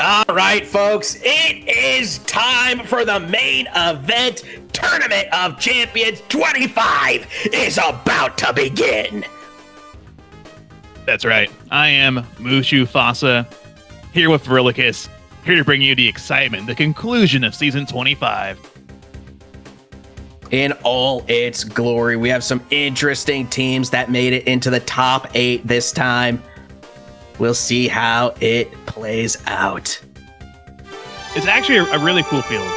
All right, folks, it is time for the main event. Tournament of Champions 25 is about to begin. That's right. I am Mushu Fasa, here with Verilicus, here to bring you the excitement, the conclusion of Season 25. In all its glory, we have some interesting teams that made it into the top 8 this time. We'll see how it plays out. It's actually a really cool field.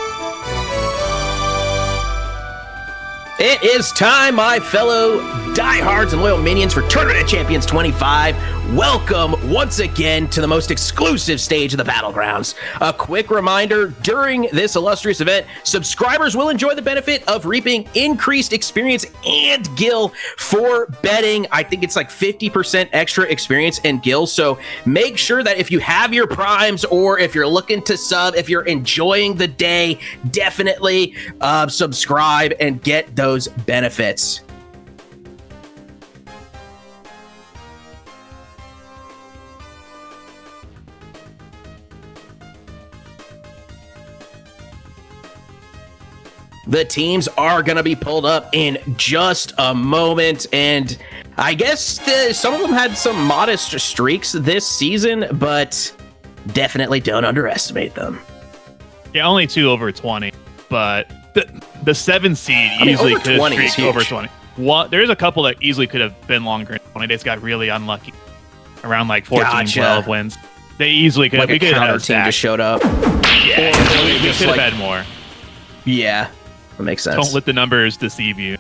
It is time, my fellow diehards and loyal minions, for Tournament of Champions 25. Welcome once again to the most exclusive stage of the Battlegrounds. A quick reminder, during this illustrious event, subscribers will enjoy the benefit of reaping increased experience and gil for betting. I think it's like 50% extra experience and gil, so make sure that if you have your primes or if you're looking to sub, if you're enjoying the day, definitely subscribe and get those benefits. The teams are going to be pulled up in just a moment, and I guess some of them had some modest streaks this season, but definitely don't underestimate them. Yeah, only 2 over 20, but the 7 seed easily could have streaked over 20. There's a couple that easily could have been longer than 20. They just got really unlucky around like 14, 12 wins. They easily could have. Like a counter team just showed up. Yeah, we could have had more. Yeah. That makes sense. Don't let the numbers deceive you.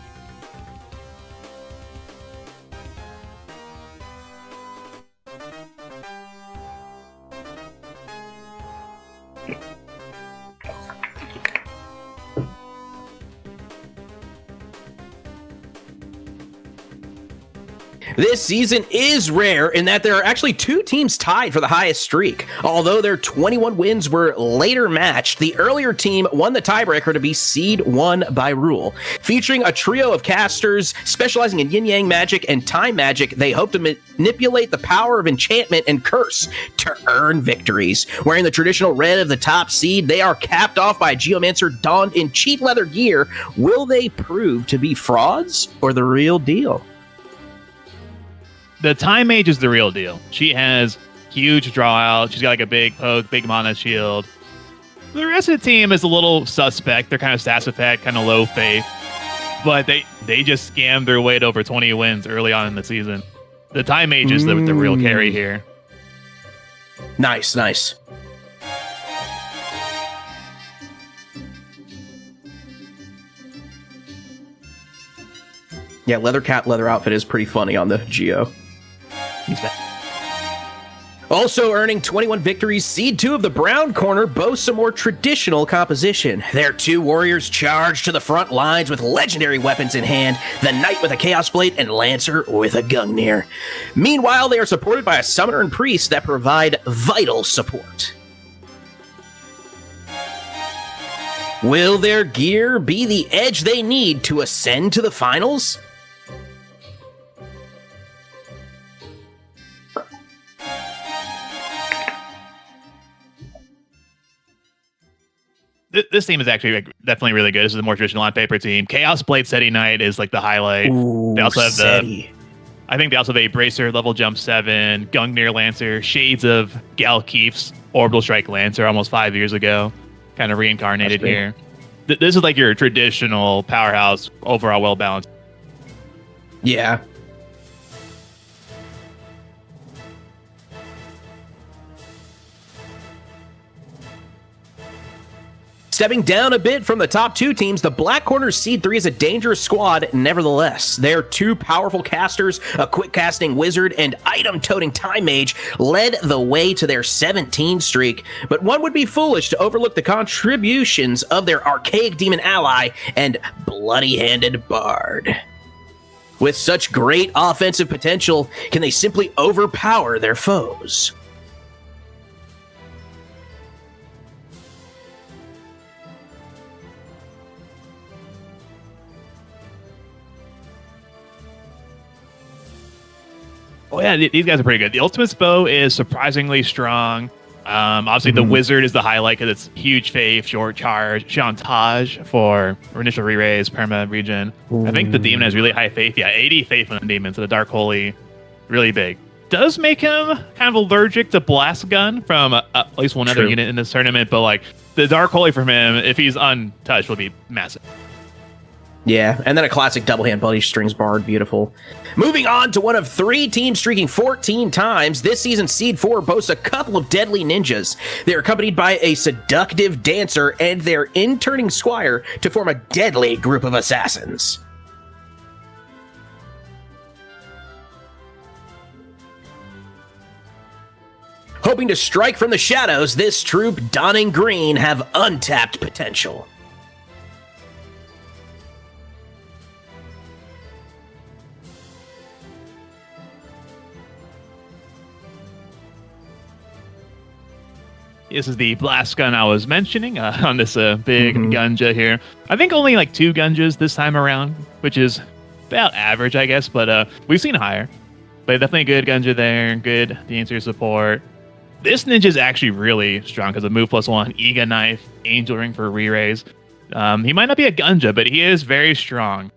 This season is rare in that there are actually 2 teams tied for the highest streak. Although their 21 wins were later matched, the earlier team won the tiebreaker to be seed 1 by rule. Featuring a trio of casters specializing in yin-yang magic and time magic, they hope to manipulate the power of enchantment and curse to earn victories. Wearing the traditional red of the top seed, they are capped off by a geomancer donned in cheap leather gear. Will they prove to be frauds or the real deal? The Time Mage is the real deal. She has huge draw out. She's got like a big poke, big mana shield. The rest of the team is a little suspect. They're kind of stats effect, kind of low faith. But they just scammed their way to over 20 wins early on in the season. The Time Mage is the real carry here. Nice, nice. Yeah, leather cap, leather outfit is pretty funny on the Geo. He's back. Also earning 21 victories, Seed 2 of the Brown Corner boasts a more traditional composition. Their 2 warriors charge to the front lines with legendary weapons in hand, the Knight with a Chaos Blade and Lancer with a Gungnir. Meanwhile, they are supported by a Summoner and Priest that provide vital support. Will their gear be the edge they need to ascend to the finals? This team is actually definitely really good. This is a more traditional on paper team. Chaos Blade Seti Knight is like the highlight. They also have I think they also have a Bracer level jump 7, Gungnir Lancer, shades of Galkeef's Orbital Strike Lancer almost 5 years ago, kind of reincarnated here. This is like your traditional powerhouse, overall well balanced. Yeah. Stepping down a bit from the top 2 teams, the Black Corner's Seed 3 is a dangerous squad nevertheless. Their 2 powerful casters, a quick-casting wizard and item-toting time mage, led the way to their 17 streak, but one would be foolish to overlook the contributions of their archaic demon ally and bloody-handed bard. With such great offensive potential, can they simply overpower their foes? Oh yeah, these guys are pretty good. The Ultimate's bow is surprisingly strong. Obviously, the Wizard is the highlight because it's huge faith, short charge, chantage for initial re-raise, perma region. I think the Demon has really high faith. Yeah, 80 faith on the Demon, so the Dark Holy, really big. Does make him kind of allergic to Blast Gun from at least one other unit in this tournament, but like the Dark Holy from him, if he's untouched, will be massive. Yeah, and then a classic double-hand Bloody Strings Bard, beautiful. Moving on to one of 3 teams streaking 14 times, this season's Seed 4 boasts a couple of deadly ninjas. They're accompanied by a seductive dancer and their in-turning squire to form a deadly group of assassins. Hoping to strike from the shadows, this troop, donning green, have untapped potential. This is the blast gun I was mentioning on this big Gunja here. I think only like 2 Gunjas this time around, which is about average, I guess, but we've seen higher. But definitely a good Gunja there, good dancer support. This ninja is actually really strong because of move +1, Ega Knife, Angel Ring for re-raise. He might not be a Gunja, but he is very strong.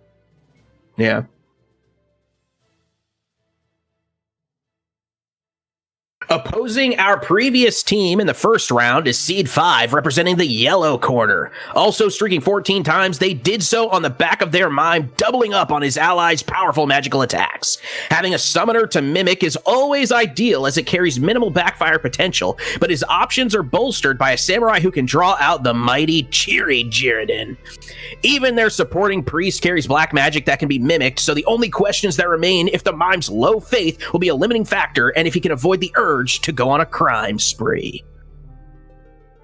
Yeah. Opposing our previous team in the first round is Seed 5, representing the yellow corner. Also streaking 14 times, they did so on the back of their mime, doubling up on his allies' powerful magical attacks. Having a summoner to mimic is always ideal as it carries minimal backfire potential, but his options are bolstered by a samurai who can draw out the mighty Chiri Jirodin. Even their supporting priest carries black magic that can be mimicked, so the only questions that remain if the mime's low faith will be a limiting factor and if he can avoid the urge to go on a crime spree.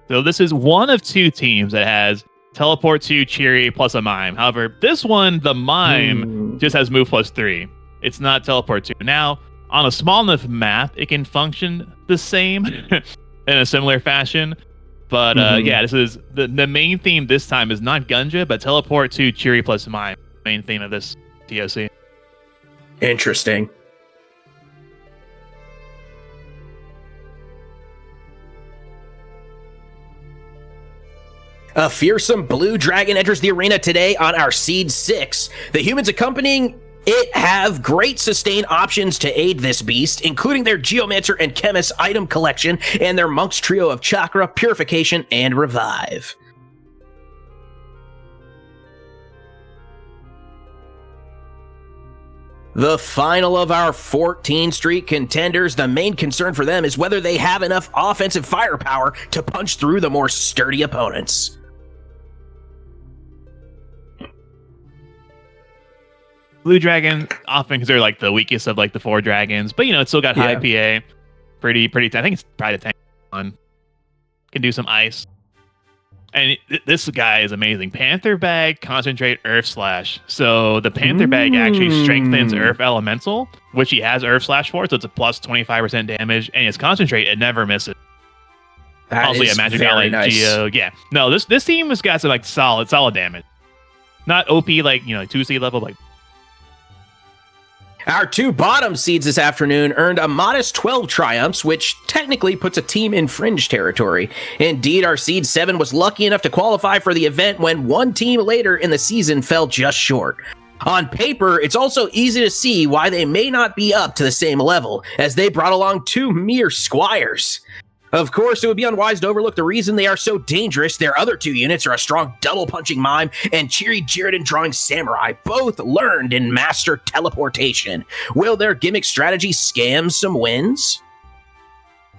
So this is one of 2 teams that has teleport 2 Chiri plus a mime. However, this one, the mime just has move +3. It's not teleport 2. Now, on a small enough map, it can function the same in a similar fashion. But yeah, this is the main theme this time is not Gunja, but teleport 2 Chiri plus mime. Main theme of this TOC. Interesting. A fearsome blue dragon enters the arena today on our Seed 6. The humans accompanying it have great sustain options to aid this beast, including their Geomancer and Chemist item collection and their Monk's trio of Chakra, Purification, and Revive. The final of our 14 streak contenders, the main concern for them is whether they have enough offensive firepower to punch through the more sturdy opponents. Blue Dragon often because they're like the weakest of like the 4 dragons, but you know it's still got high PA, pretty. I think it's probably the tank one. Can do some ice, and this guy is amazing. Panther Bag, Concentrate, Earth Slash. So the Panther Bag actually strengthens Earth Elemental, which he has Earth Slash for, so it's a plus 25% damage, and his Concentrate it never misses. That also, is Magic very Valley, nice. Geo, yeah. No, this team has got some like solid damage, not OP like 2C level like. Our 2 bottom seeds this afternoon earned a modest 12 triumphs, which technically puts a team in fringe territory. Indeed, our seed 7 was lucky enough to qualify for the event when one team later in the season fell just short. On paper, it's also easy to see why they may not be up to the same level, as they brought along 2 mere squires. Of course, it would be unwise to overlook the reason they are so dangerous. Their other 2 units are a strong double-punching mime and Chiri Jirodin drawing samurai, both learned in master teleportation. Will their gimmick strategy scam some wins?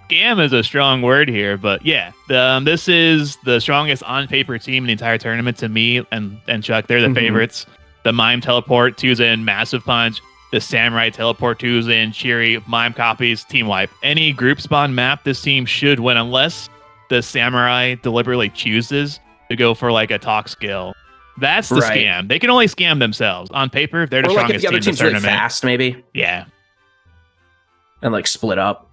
Scam is a strong word here, but yeah, this is the strongest on-paper team in the entire tournament to me and Chuck. They're the favorites. The mime teleport, 2's in, massive punch. The Samurai teleport 2's in, Chiri, mime copies, team wipe. Any group spawn map, this team should win unless the Samurai deliberately chooses to go for like a talk skill. That's the scam. They can only scam themselves. On paper, they're the strongest team in the tournament. Really fast, maybe. Yeah. And like split up.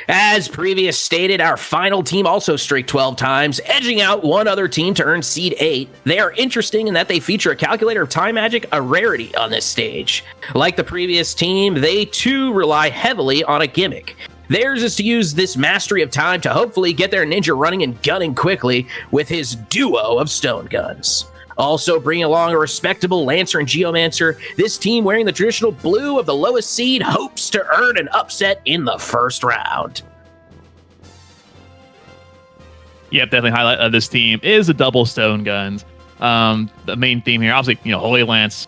As previous stated, our final team also streaked 12 times, edging out one other team to earn Seed 8. They are interesting in that they feature a calculator of time magic, a rarity on this stage. Like the previous team, they too rely heavily on a gimmick. Theirs is to use this mastery of time to hopefully get their ninja running and gunning quickly with his duo of stone guns. Also bringing along a respectable Lancer and Geomancer, this team wearing the traditional blue of the lowest seed hopes to earn an upset in the first round. Yep, definitely highlight of this team is the double stone guns. The main theme here, obviously, Holy Lance,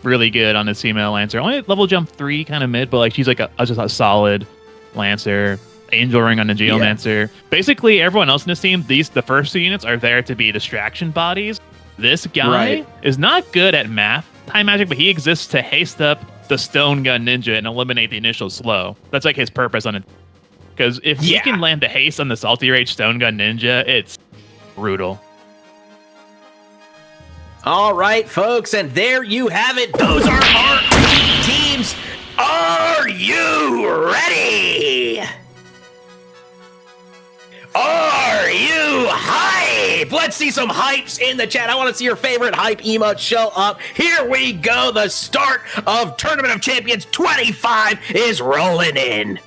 really good on this female Lancer. Only level jump 3, kind of mid, but like she's like just a solid Lancer. Angel Ring on the Geomancer. Yeah. Basically, everyone else in this team, the first 2 units are there to be distraction bodies. This guy is not good at math, time magic, but he exists to haste up the stone gun ninja and eliminate the initial slow. That's like his purpose on it. Because if he can land the haste on the Salty Rage stone gun ninja, it's brutal. All right, folks, and there you have it. Those are our teams. Are you ready? Are you hype? Let's see some hypes in the chat. I want to see your favorite hype emote show up. Here we go. The start of Tournament of Champions 25 is rolling in.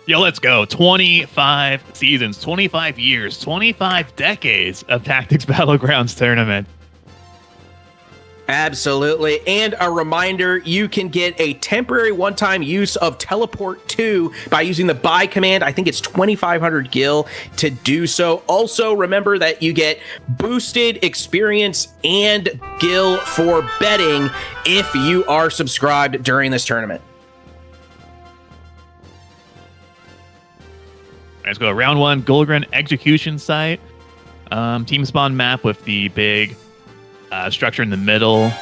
Yo, let's go. 25 seasons, 25 years, 25 decades of Tactics Battlegrounds tournament. Absolutely. And a reminder, you can get a temporary one-time use of Teleport 2 by using the buy command. I think it's 2,500 gil to do so. Also, remember that you get boosted experience and gil for betting if you are subscribed during this tournament. Let's go. Round 1, Goldgren Execution Site. Team spawn map with the big structure in the middle. We've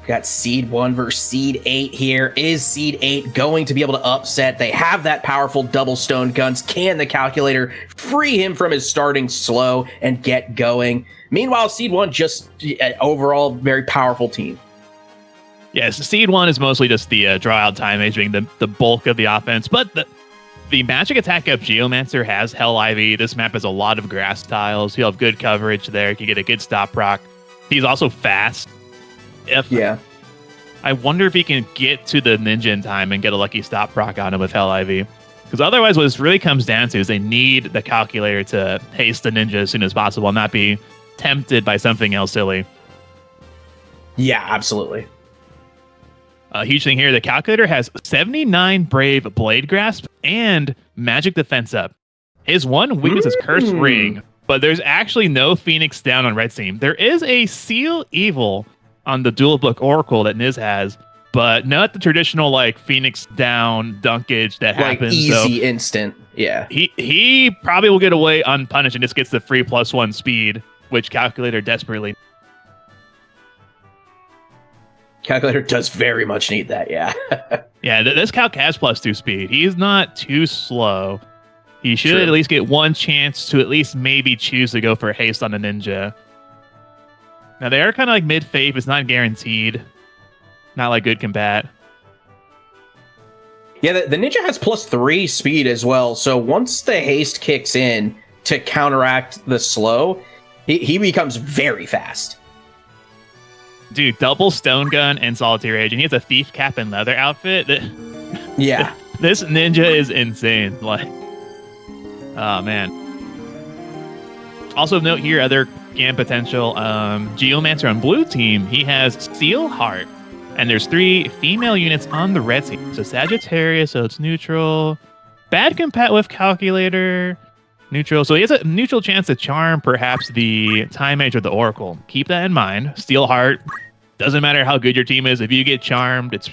got Seed 1 versus Seed 8 here. Is Seed 8 going to be able to upset? They have that powerful double stone guns. Can the calculator free him from his starting slow and get going? Meanwhile, Seed 1 just an overall very powerful team. Yes, Seed 1 is mostly just the draw out time age being the bulk of the offense, but the magic attack up Geomancer has Hell Ivy. This map has a lot of grass tiles. He'll have good coverage there. You can get a good stop proc. He's also fast. I wonder if he can get to the ninja in time and get a lucky stop proc on him with Hell Ivy. Because otherwise what this really comes down to is they need the calculator to haste the ninja as soon as possible and not be tempted by something else silly. Yeah, absolutely. A huge thing here, the calculator has 79 Brave Blade Grasp and Magic Defense up. His one weakness is Curse Ring, but there's actually no Phoenix down on Red Team. There is a Seal Evil on the Dual Book Oracle that Niz has, but not the traditional like Phoenix down dunkage that happens. Easy instant. Yeah. He probably will get away unpunished and just gets the free +1 speed, which calculator desperately. Calculator does very much need that, yeah. Yeah, this calc has +2 speed. He's not too slow. He should at least get one chance to at least maybe choose to go for haste on the ninja. Now, they are kind of like mid-fave. It's not guaranteed. Not like good combat. Yeah, the ninja has +3 speed as well. So once the haste kicks in to counteract the slow, he becomes very fast. Dude, double stone gun and solitary rage, and he has a thief cap and leather outfit. Yeah. This ninja is insane. Like, oh man. Also note here, other game potential. Geomancer on blue team, he has Steel Heart, and there's 3 female units on the red team. So Sagittarius, so it's neutral. Bad compat with calculator. Neutral. So he has a neutral chance to charm perhaps the Time Mage or the Oracle. Keep that in mind. Steel Heart. Doesn't matter how good your team is. If you get charmed, it's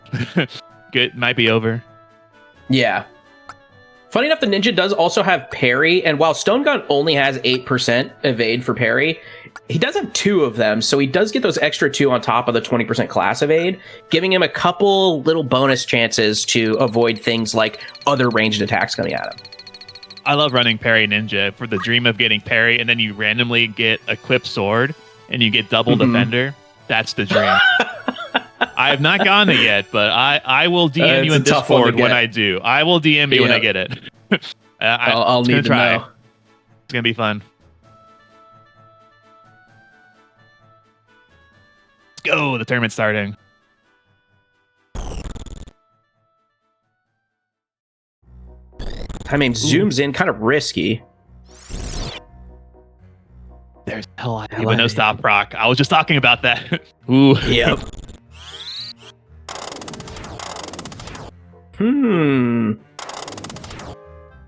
good. Might be over. Yeah. Funny enough, the ninja does also have parry. And while Stone Gun only has 8% evade for parry, he does have 2 of them. So he does get those extra 2 on top of the 20% class evade, giving him a couple little bonus chances to avoid things like other ranged attacks coming at him. I love running Parry Ninja for the dream of getting parry, and then you randomly get Equipped Sword, and you get double Defender. That's the dream. I have not gotten it yet, but I will DM you in Discord when I do. I will DM you when I get it. I'll need to know. It's gonna be fun. Let's go. The tournament's starting. I mean, zooms in, kind of risky. There's hell, but no stop proc. I was just talking about that. Ooh. Yep.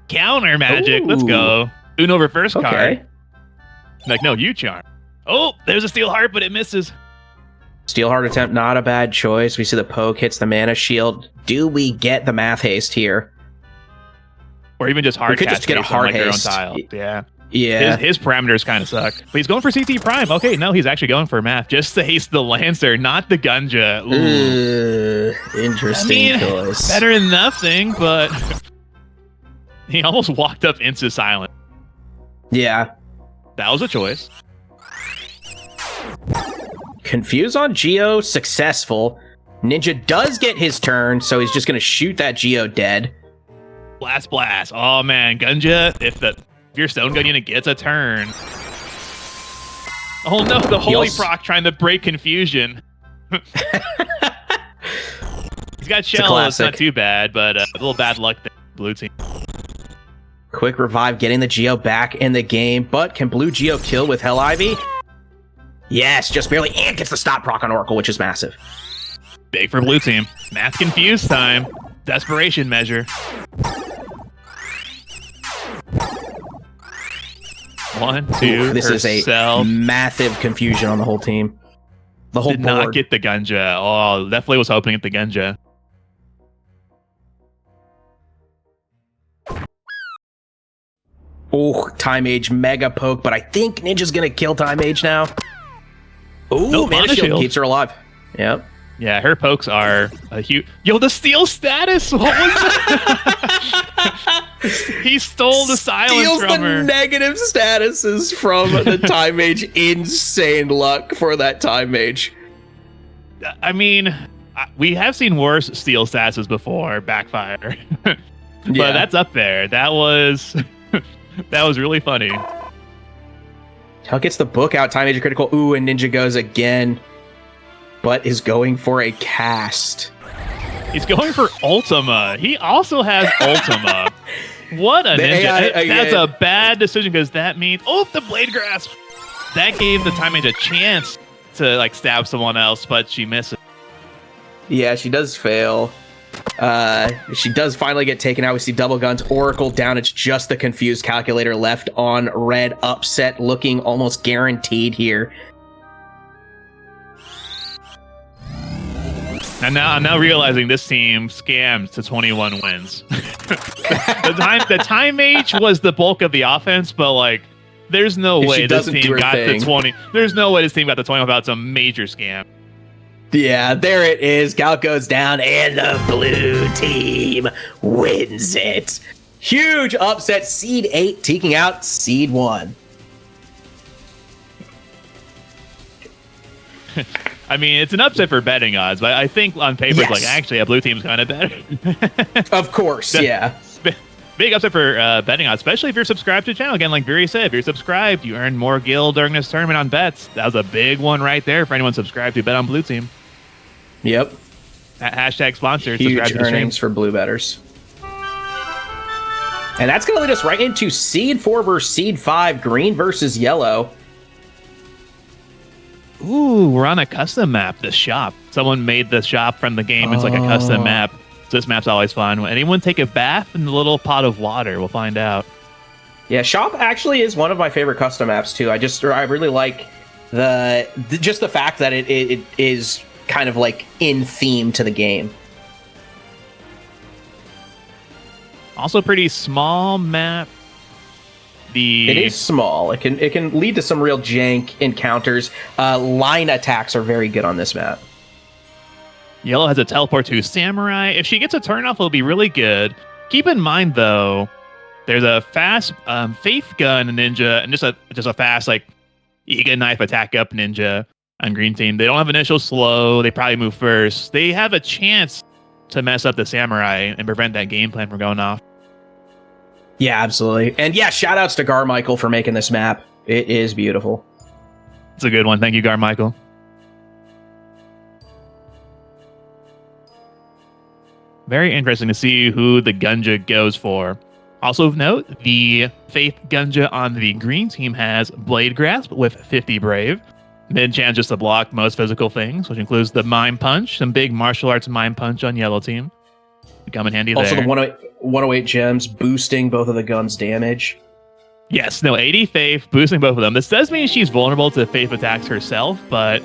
Counter magic. Ooh. Let's go. Uno reverse card. Like, no, you charm. Oh, there's a steel heart, but it misses. Steel heart attempt, not a bad choice. We see the poke hits the mana shield. Do we get the math haste here? Or even just hard just get a hard haste. Yeah. Yeah. His parameters kind of suck. But he's going for CT Prime. Okay, no, he's actually going for math. Just to haste the Lancer, not the Gunja. Interesting choice. Better than nothing, but he almost walked up into silent. Yeah. That was a choice. Confuse on Geo, successful. Ninja does get his turn, so he's just going to shoot that Geo dead. Blast. Oh, man. Gunja, if your Stone Gun unit gets a turn. Oh, no. The Holy Proc trying to break confusion. He's got Shell. It's not too bad, but a little bad luck there, blue team. Quick revive, getting the Geo back in the game, but can blue Geo kill with Hell Ivy? Yes, just barely, and gets the stop proc on Oracle, which is massive. Big for blue team. Math confused time. Desperation measure. 1, 2. This is a massive confusion on the whole team. The whole board. Did not get the Gunja. Oh, definitely was hoping at the Gunja. Oh, Time Age mega poke, but I think Ninja's gonna kill Time Age now. Oh, nope, Mana Shield keeps her alive. Yep. Yeah, her pokes are a huge. Yo, the steal status. What was that? He stole the silence from her. Steals the negative statuses from the Time Mage. Insane luck for that Time Mage. I mean, we have seen worse steal statuses before backfire, but that's up there. That was really funny. Hell gets the book out. Time Mage critical. Ooh, and Ninja goes again. But is going for a cast. He's going for Ultima. He also has Ultima. What a ninja. That's a bad decision because that means... Oh, the Blade Grasp. That gave the Time Mage a chance to like stab someone else, but she misses. Yeah, she does fail. She does finally get taken out. We see double guns. Oracle down. It's just the confused calculator left on red. Upset looking almost guaranteed here. And I'm now realizing this team scammed to 21 wins. the time Mage was the bulk of the offense, but like, there's no way this team got the 20. There's no way this team got the 20 without some major scam. Yeah, there it is. Gal goes down, and the blue team wins it. Huge upset. Seed 8 taking out Seed 1. I mean, it's an upset for betting odds, but I think on paper, it's like, actually, a blue team's kind of better. Of course, yeah. Big upset for betting odds, especially if you're subscribed to the channel. Again, like Viri said, if you're subscribed, you earn more gil during this tournament on bets. That was a big one right there for anyone subscribed to bet on blue team. Yep. Hashtag sponsored. Huge earnings for blue bettors. And that's going to lead us right into Seed 4 versus Seed 5, green versus yellow. Ooh, we're on a custom map, the shop. Someone made the shop from the game. It's like a custom map. So this map's always fun. Will anyone take a bath in the little pot of water? We'll find out. Yeah, shop actually is one of my favorite custom maps too. I really like just the fact that it is kind of like in theme to the game. Also pretty small map. It is small. It can lead to some real jank encounters. Line attacks are very good on this map. Yellow has a teleport to Samurai. If she gets a turn off, it'll be really good. Keep in mind though, there's a fast Faith Gun Ninja and just a fast like Ega Knife attack up Ninja. on green team. They don't have initial slow. They probably move first. They have a chance to mess up the samurai and prevent that game plan from going off. Yeah, absolutely. And yeah, shout outs to Garmichael for making this map. It is beautiful. It's a good one. Thank you, Garmichael. Very interesting to see who the Gunja goes for. Also of note, the Faith Gunja on the green team has Blade Grasp with 50 Brave. Mid chance just to block most physical things, which includes the Mime Punch, some big martial arts Mime Punch on yellow team. Come in handy also, there. Also, the 108 gems boosting both of the guns' damage. Yes, no, 80 Faith boosting both of them. This does mean she's vulnerable to Faith attacks herself, but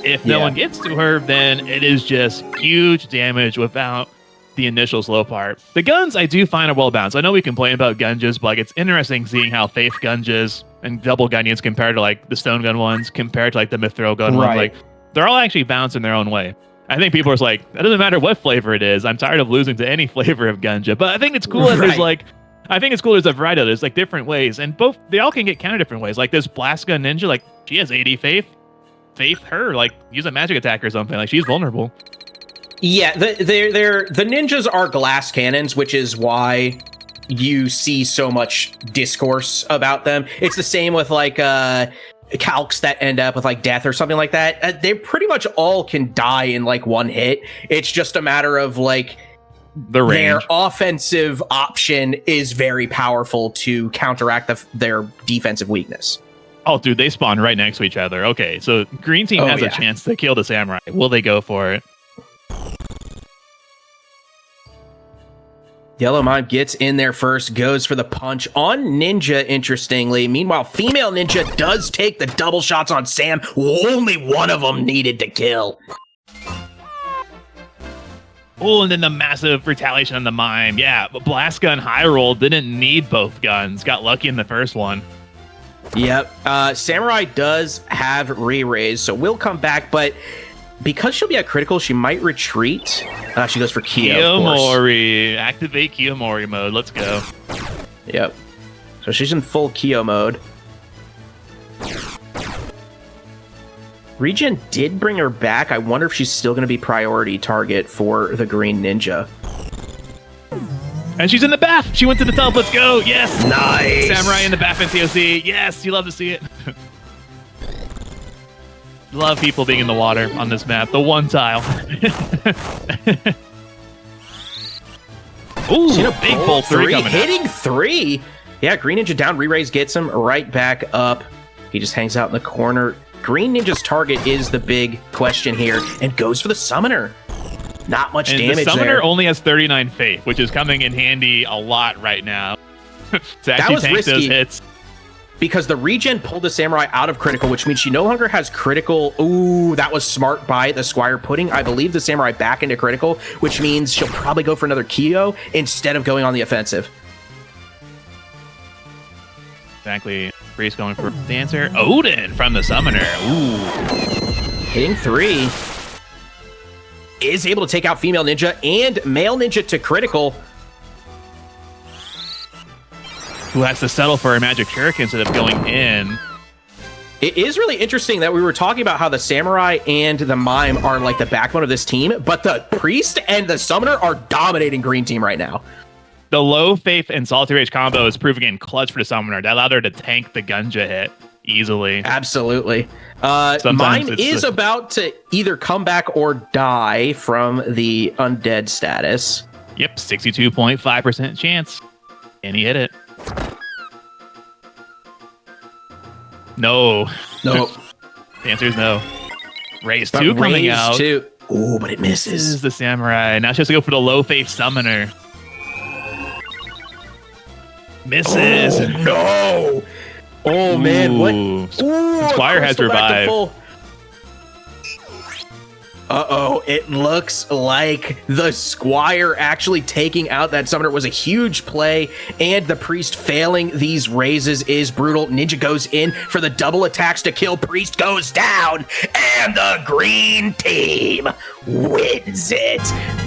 if no one gets to her, then it is just huge damage without the initial slow part. The guns I do find are well balanced. I know we complain about Gunjas, but like, it's interesting seeing how Faith Gunjas and double Gunjans compared to like the stone gun ones, compared to like the Mithril gun ones. Like, they're all actually balanced in their own way. I think people are like, that doesn't matter what flavor it is. I'm tired of losing to any flavor of Gunja. But I think it's cool that there's like, I think it's cool there's a variety of there's like different ways, and they all can get counter different ways. Like this Blast Gun Ninja, like she has 80 Faith her, like use a magic attack or something. Like she's vulnerable. Yeah, the ninjas are glass cannons, which is why you see so much discourse about them. It's the same with like calcs that end up with like death or something like that. They pretty much all can die in like one hit. It's just a matter of like the range. Their offensive option is very powerful to counteract their defensive weakness. Oh, dude, they spawn right next to each other. Okay, so green team has a chance to kill the samurai. Will they go for it? Yellow Mime gets in there first, goes for the punch on Ninja, interestingly. Meanwhile, female Ninja does take the double shots on Sam. Only one of them needed to kill. Oh, and then the massive retaliation on the Mime. Yeah, but Blast Gun High Roll didn't need both guns. Got lucky in the first one. Yep. Samurai does have re-raise, so we'll come back, but because she'll be at critical, she might retreat. She goes for Kiyomori. Activate Kiyomori mode. Let's go. Yep. So she's in full Kiyo mode. Regen did bring her back. I wonder if she's still going to be priority target for the green ninja. And she's in the bath. She went to the tub. Let's go. Yes. Nice. Samurai in the bath in TOC. Yes. You love to see it. Love people being in the water on this map. The one tile. Ooh, big bolt 3 coming hitting out. 3. Yeah, Green Ninja down. Re-raise gets him right back up. He just hangs out in the corner. Green Ninja's target is the big question here, and goes for the Summoner. Not much damage there. The Summoner only has 39 Faith, which is coming in handy a lot right now. To actually tank those hits. Because the regen pulled the Samurai out of critical, which means she no longer has critical. Ooh, that was smart by the Squire, putting, I believe, the Samurai back into critical, which means she'll probably go for another Kiyo instead of going on the offensive. Exactly. Priest going for Dancer. Odin from the Summoner. Ooh. Hitting 3. Is able to take out female ninja and male ninja to critical. Who has to settle for a magic shuriken instead of going in. It is really interesting that we were talking about how the Samurai and the Mime are like the backbone of this team, but the Priest and the Summoner are dominating green team right now. The low Faith and Solitary Rage combo is proving in clutch for the Summoner. That allowed her to tank the Gunja hit easily. Absolutely. Mime is about to either come back or die from the undead status. Yep, 62.5% chance. And he hit it. No. No. The answer is no. Raise 2 coming out. 2. Ooh, but it misses. This is the Samurai. Now she has to go for the low Faith Summoner. Misses. Oh, no. Oh, man. What? Ooh, Squire has revived. Uh-oh, it looks like the Squire actually taking out that Summoner was a huge play, and the Priest failing these raises is brutal. Ninja goes in for the double attacks to kill. Priest goes down, and the green team wins it.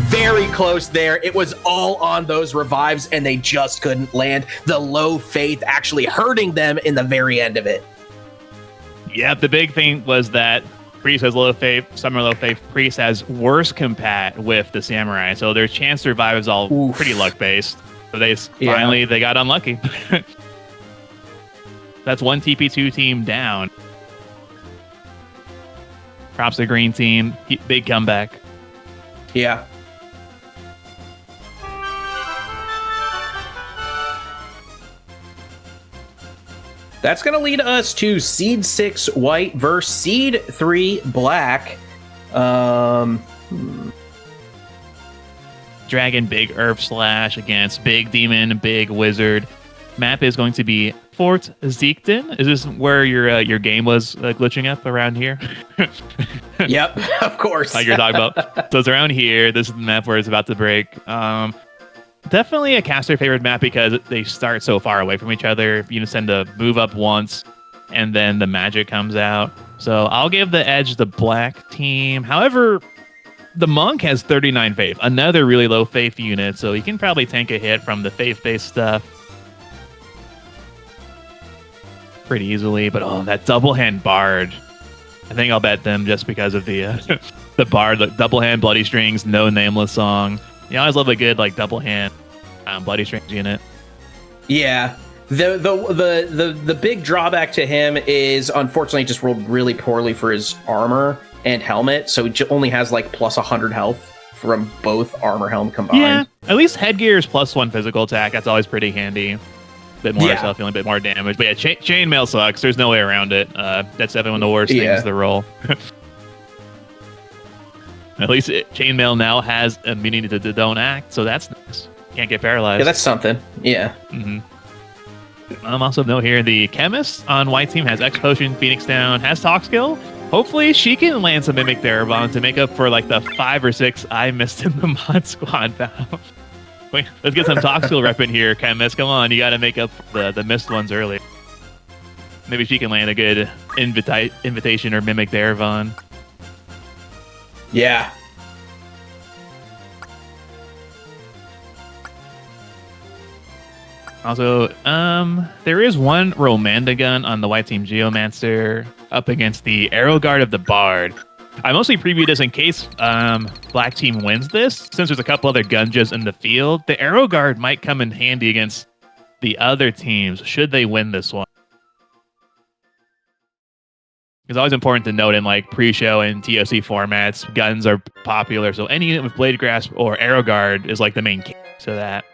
Very close there. It was all on those revives, and they just couldn't land. The low Faith actually hurting them in the very end of it. Yeah, the big thing was that Priest has low faith, Summer low faith. Priest has worse compat with the Samurai, so their chance to survive is all pretty luck based. So they finally they got unlucky. That's one TP2 team down. Props to green team, big comeback. Yeah. That's going to lead us to Seed 6 White versus Seed 3 Black. Dragon, big Earth Slash against big Demon, big Wizard. Map is going to be Fort Zeekton. Is this where your game was glitching up around here? Yep, of course. Like you're talking about. So it's around here. This is the map where it's about to break. Definitely a caster favorite map because they start so far away from each other. You just tend to move up once, and then the magic comes out. So I'll give the edge to the black team. However, the monk has 39 faith, another really low faith unit, so he can probably tank a hit from the faith-based stuff pretty easily. But oh, that double hand bard. I think I'll bet them just because of the the bard, the double hand bloody strings, no nameless song. You always love a good like double hand bloody strings unit. Yeah. The big drawback to him is unfortunately just rolled really poorly for his armor and helmet, so he only has like plus 100 health from both armor helm combined. Yeah, at least headgear is +1 physical attack. That's always pretty handy. Bit more self healing, a bit more damage. But yeah, chainmail sucks. There's no way around it. That's definitely one of the worst things to roll. At least chainmail now has immunity to don't act, so that's nice. Can't get paralyzed. Yeah, that's something. Yeah. Also note here, the chemist on white team has X Potion, Phoenix down, has Talk Skill. Hopefully she can land some Mimic Darabon to make up for like the 5 or 6 I missed in the mod squad battle. Wait, let's get some Talk Skill rep in here, chemist. Come on, you got to make up for the missed ones early. Maybe she can land a good invitation or Mimic Darabon. Yeah. Also, there is one Romanda gun on the white team Geomancer up against the Arrow Guard of the Bard. I mostly previewed this in case black team wins this. Since there's a couple other Gunjas in the field, the Arrow Guard might come in handy against the other teams should they win this one. It's always important to note in like pre-show and TOC formats, guns are popular, so any unit with Blade Grasp or Arrow Guard is like the main key to that.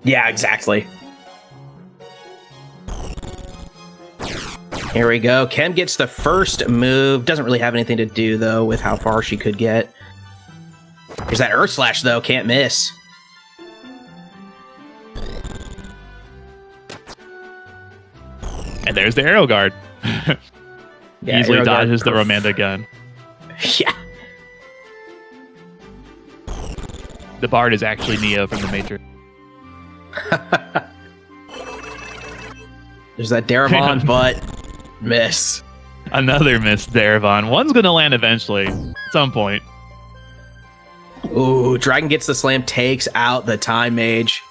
Yeah, exactly. Here we go. Chem gets the first move. Doesn't really have anything to do, though, with how far she could get. There's that Earth Slash, though. Can't miss. And there's the Arrow Guard. Yeah, easily Arrow dodges Guard. the Romanda gun. Yeah. The Bard is actually Neo from the Matrix. There's that Darabon, but miss. Another miss Darabon. One's going to land eventually, at some point. Ooh, Dragon gets the slam, takes out the Time Mage.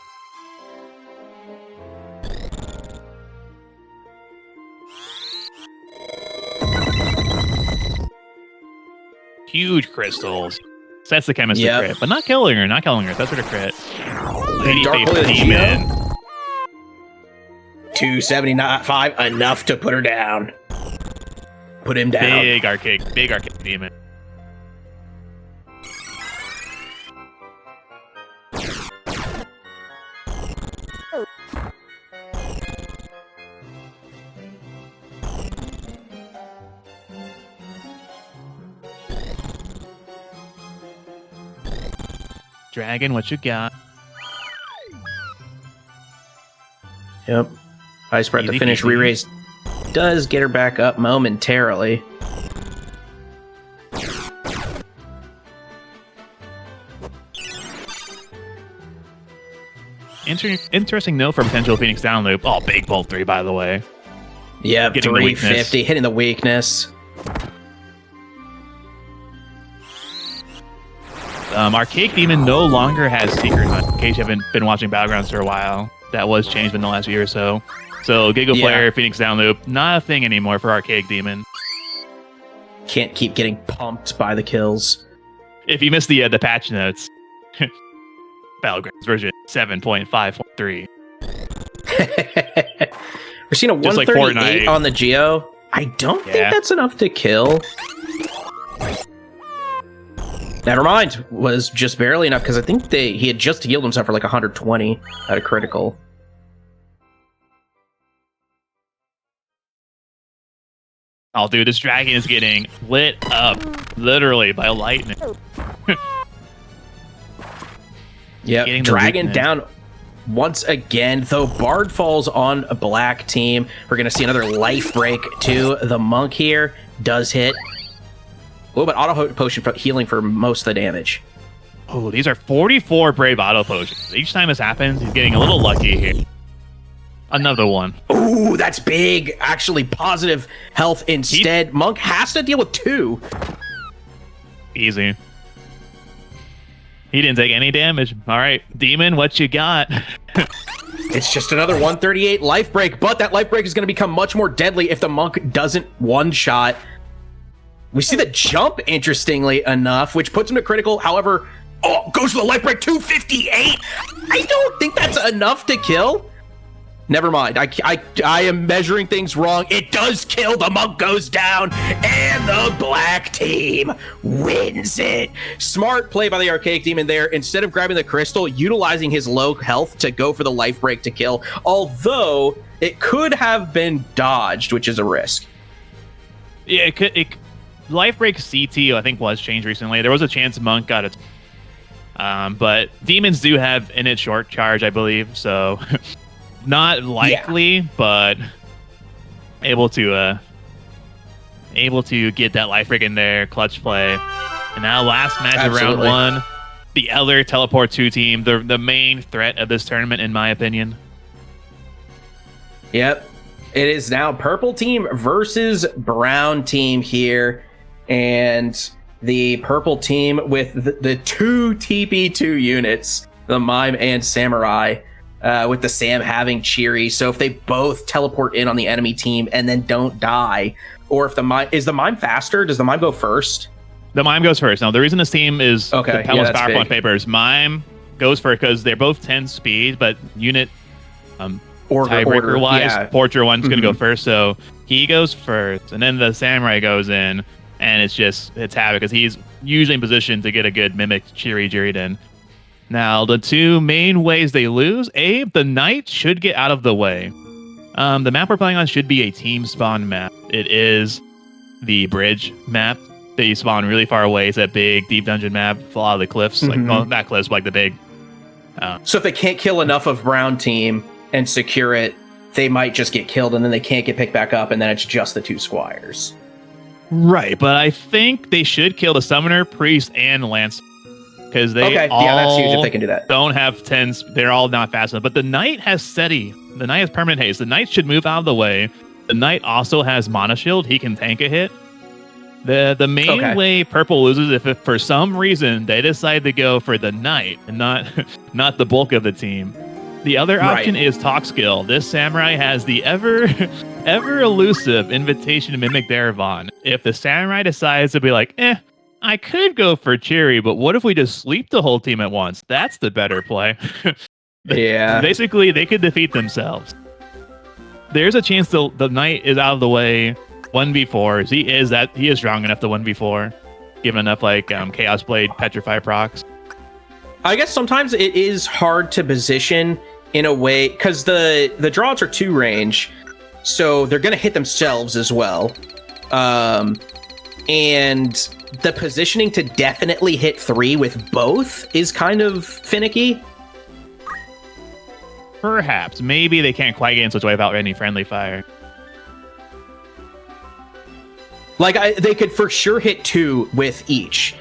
Huge crystals. Sets the chemist to crit, but not killing her. Not killing her. That's her to crit. Lady Faith Demon. 275, enough to put her down. Put him down. Big arcade demon. Dragon, what you got? Yep. High spread to finish. Re-raise does get her back up momentarily. Interesting note for potential Phoenix down loop. Oh, big bolt 3, by the way. Yep, 350, hitting the weakness. Archaic Demon no longer has Secret Hunt, in case you haven't been watching Battlegrounds for a while. That was changed in the last year or so. So Giga Flare, Phoenix Down Loop, not a thing anymore for Archaic Demon. Can't keep getting pumped by the kills. If you missed the patch notes, Battlegrounds version 7.5.3. We're seeing a 138 on the Geo. I don't think that's enough to kill. Never mind. Was just barely enough because I think he had just healed himself for like 120 at a critical. Oh, dude, this dragon is getting lit up, literally, by lightning. Yeah, dragon down once again, though Bard falls on a black team. We're going to see another life break to the monk here. Does hit. A little bit auto potion for healing for most of the damage. Oh, these are 44 brave auto potions. Each time this happens, he's getting a little lucky here. Another one. Ooh, that's big. Actually, positive health instead. Monk has to deal with 2. Easy. He didn't take any damage. All right, Demon, what you got? It's just another 138 life break, but that life break is going to become much more deadly if the monk doesn't one-shot. We see the jump, interestingly enough, which puts him to critical. However, goes for the life break, 258. I don't think that's enough to kill. Never mind. I am measuring things wrong. It does kill. The monk goes down, and the black team wins it. Smart play by the Archaic Demon there. Instead of grabbing the crystal, utilizing his low health to go for the life break to kill. Although it could have been dodged, which is a risk. Yeah, it could. Life break CT, I think, was changed recently. There was a chance monk got it. But demons do have in it short charge, I believe. So. Not likely, but able to get that life break in there, clutch play. And now last match of round 1, the Elder Teleport 2 team, the main threat of this tournament, in my opinion. Yep. It is now purple team versus brown team here. And the purple team with the 2 TP2 units, the Mime and Samurai. With the Sam having Cheery, so if they both teleport in on the enemy team and then don't die, or if the Mime is the Mime faster, does the Mime go first? The Mime goes first. Now the reason this team is the most powerful on paper is Mime goes first because they're both 10 speed, but unit tiebreaker wise, Portrait one's gonna go first, so he goes first, and then the Samurai goes in, and it's havoc because he's usually in position to get a good mimic Cheery in. Now, the 2 main ways they lose, the Knight should get out of the way. The map we're playing on should be a team spawn map. It is the bridge map. They spawn really far away. It's that big, deep dungeon map, fall out of the cliffs. Like, well, not cliffs, but like the big... So if they can't kill enough of brown team and secure it, they might just get killed, and then they can't get picked back up, and then it's just the 2 squires. Right, but I think they should kill the Summoner, Priest, and Lance. Because they all that's huge if they can do that. Don't have 10s. They're all not fast enough. But the Knight has steady. The Knight has permanent haste. The Knight should move out of the way. The Knight also has Mana Shield. He can tank a hit. The main way Purple loses if for some reason they decide to go for the Knight and not the bulk of the team. The other option is Talk Skill. This Samurai has the ever elusive invitation to mimic Darevon. If the Samurai decides to be like, I could go for Cheery, but what if we just sleep the whole team at once? That's the better play. Yeah. Basically, they could defeat themselves. There's a chance the Knight is out of the way 1v4. He is strong enough to 1v4, given enough Chaos Blade, Petrify procs. I guess sometimes it is hard to position in a way because the draws are 2 range, so they're going to hit themselves as well. And the positioning to definitely hit 3 with both is kind of finicky. Perhaps. Maybe they can't quite get in such a way without any friendly fire. They could for sure hit 2 with each,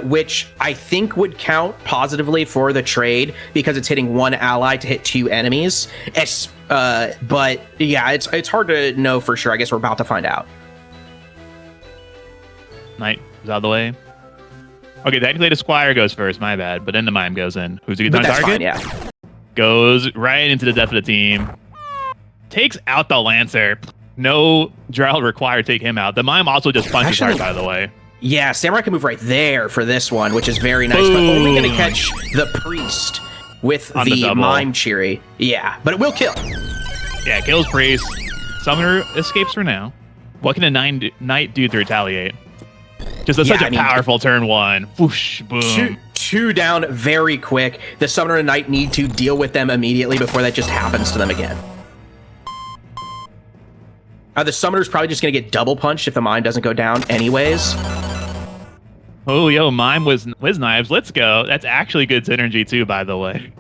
which I think would count positively for the trade because it's hitting 1 ally to hit 2 enemies. But yeah, it's hard to know for sure. I guess we're about to find out. Knight is out of the way. Okay, technically the Squire goes first, my bad, but then the Mime goes in. Who's the on target? Fine, yeah. Goes right into the death of the team. Takes out the Lancer. No Drow required to take him out. The Mime also just punches hard, by the way. Yeah, Samurai can move right there for this one, which is very nice, but only going to catch the Priest with the Mime Cheery. Yeah, but it will kill. Yeah, kills Priest. Summoner escapes for now. What can a Knight do to retaliate? Just such a powerful turn one. Whoosh, boom. Two down very quick. The Summoner and Knight need to deal with them immediately before that just happens to them again. The Summoner's probably just going to get double punched if the Mime doesn't go down anyways. Oh, yo, Mime Whiz Knives. Let's go. That's actually good synergy too, by the way.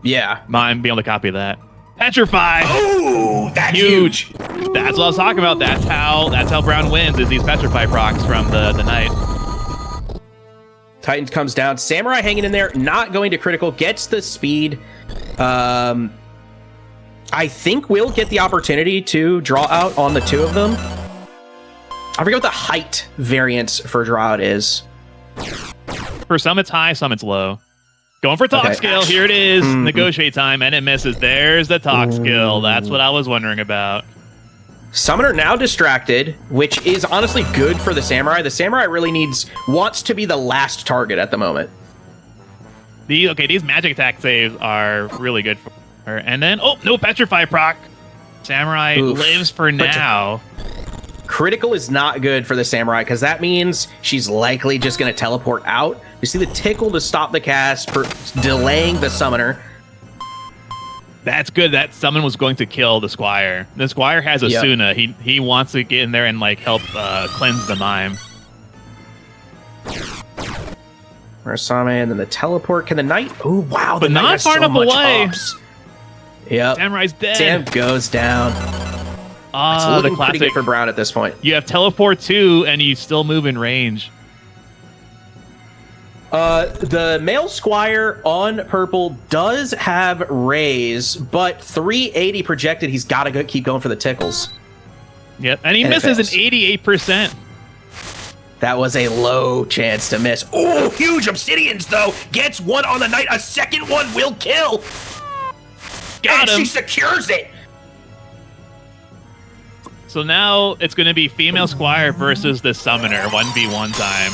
Yeah. Mime being able to copy that. Petrify. Oh, that's huge. That's what I was talking about. That's how Brown wins, is these Petrify procs from the Knight. Titans comes down. Samurai hanging in there, not going to critical, gets the speed. I think we'll get the opportunity to draw out on the two of them. I forget what the height variance for draw out is. For some it's high, some it's low. Going for talk skill. Here it is. Negotiate time, and it misses. There's the talk skill. That's what I was wondering about. Summoner now distracted, which is honestly good for the Samurai. The Samurai really wants to be the last target at the moment. These magic attack saves are really good for her. And then, no Petrify proc. Samurai lives for now. Critical is not good for the Samurai because that means she's likely just going to teleport out. You see the tickle to stop the cast, delaying the Summoner. That's good. That summon was going to kill the Squire. The Squire has a Suna. He wants to get in there and help cleanse the Mime. Murasame, and then the teleport. Can the Knight? Oh wow, the Knight not far enough away. Yep. Samurai's dead. Sam goes down. It's looking pretty good for Brown at this point. You have teleport 2, and you still move in range. The male Squire on purple does have raise, but 380 projected. He's got to keep going for the tickles. Yep, and he misses an 88%. That was a low chance to miss. Oh, huge Obsidians, though. Gets one on the Knight. A second one will kill. Got him. She secures it. So now it's going to be female Squire versus the Summoner, 1v1 time.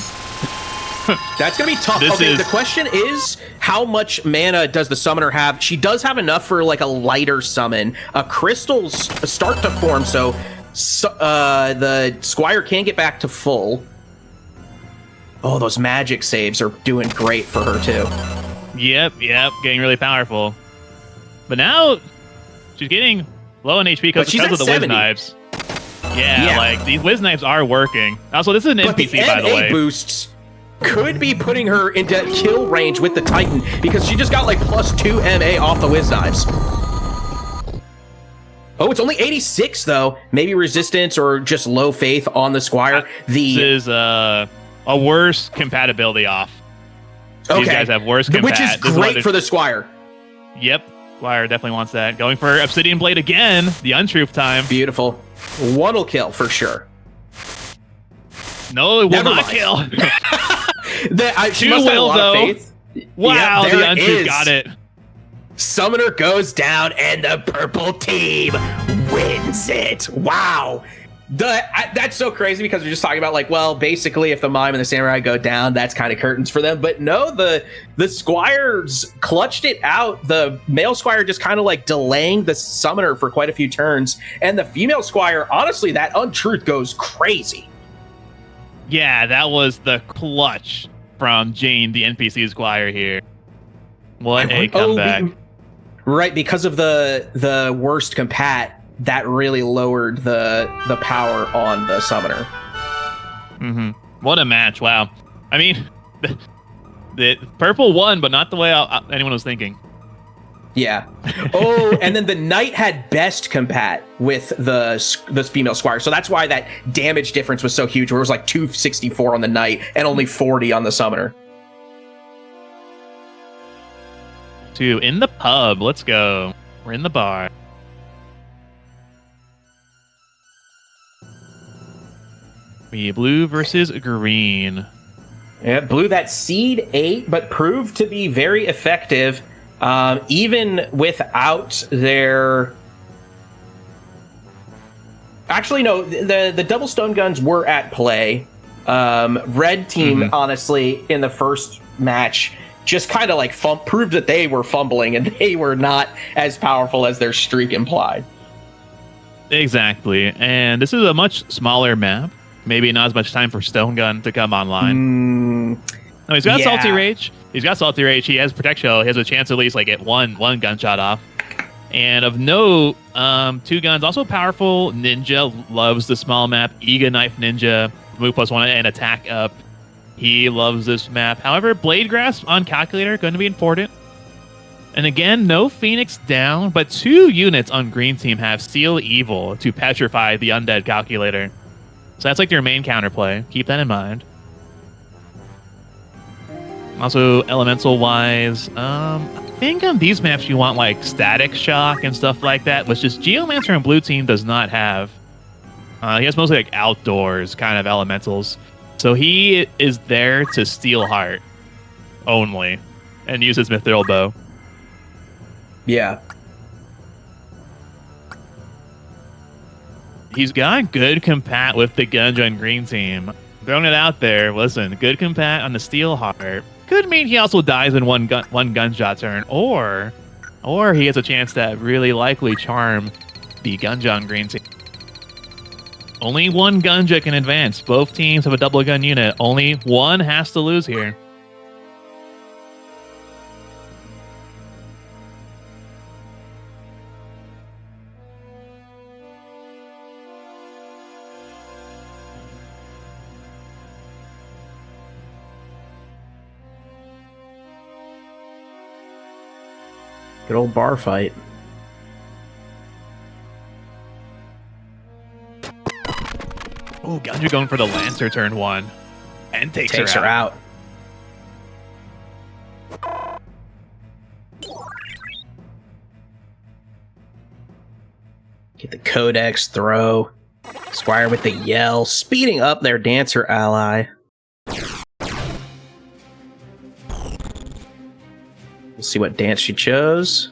That's going to be tough. The question is, how much mana does the Summoner have? She does have enough for a lighter summon. Crystals start to form, so the Squire can get back to full. Oh, those magic saves are doing great for her, too. Yep, getting really powerful. But now she's getting low on HP because of the Whiz Knives. Yeah, these Whiz Knives are working. Also, this is an NPC, by the way. Boosts could be putting her into kill range with the Titan because she just got +2 MA off the Whiz Knives. Oh, it's only 86 though. Maybe resistance or just low faith on the Squire. This is a worse compatibility off. These guys have worse compat. Which is great for the Squire. Yep, Squire definitely wants that. Going for Obsidian Blade again. The Untruth time. Beautiful. One will kill for sure. No, it will not kill. She must have a lot of faith. Wow, the Untruth got it. Summoner goes down and the purple team wins it. Wow. That's so crazy because we're just talking about basically if the Mime and the Samurai go down, that's kind of curtains for them. But no, the Squires clutched it out. The male Squire just kind of delaying the Summoner for quite a few turns. And the female Squire, honestly, that Untruth goes crazy. Yeah, that was the clutch from Jane, the NPC Squire here. What a comeback. Right, because of the worst compat, that really lowered the power on the Summoner. Mm-hmm. What a match. Wow. I mean, the purple won, but not the way anyone was thinking. Yeah. Oh, and then the Knight had best compat with the female Squire. So that's why that damage difference was so huge, where it was 264 on the Knight and only 40 on the Summoner. 2 in the pub. Let's go. We're in the bar. Blue versus green. Yeah, blue, that seed 8, but proved to be very effective, even without their Actually, no. The double stone guns were at play. Red team, honestly, in the first match, just kind of like proved that they were fumbling and they were not as powerful as their streak implied. Exactly. And this is a much smaller map. Maybe not as much time for Stone Gun to come online. No, he's got Salty Rage. He's got Salty Rage. He has Protect Shell. He has a chance to at least like get one gunshot off. And of note, 2 guns also powerful. Ninja loves the small map. Ega Knife Ninja, move +1 and attack up. He loves this map. However, Blade Grasp on Calculator going to be important. And again, no Phoenix down, but 2 units on green team have Seal Evil to petrify the undead Calculator. So that's like their main counterplay. Keep that in mind. Also, elemental-wise, I think on these maps you want like Static Shock and stuff like that, which just Geomancer and blue team does not have. He has mostly like outdoors kind of elementals. So he is there to steal heart only and use his Mithril Bow. Yeah. He's got good compat with the Gunja and green team. Throwing it out there, listen, good compat on the Steel Heart. Could mean he also dies in one gunshot turn, or he has a chance to really likely charm the Gunja on green team. Only one Gunja can advance. Both teams have a double gun unit. Only one has to lose here. Good old bar fight. Oh, Gunja going for the Lancer turn 1. And takes her out. Get the Codex throw. Squire with the yell, speeding up their Dancer ally. We'll see what dance she chose.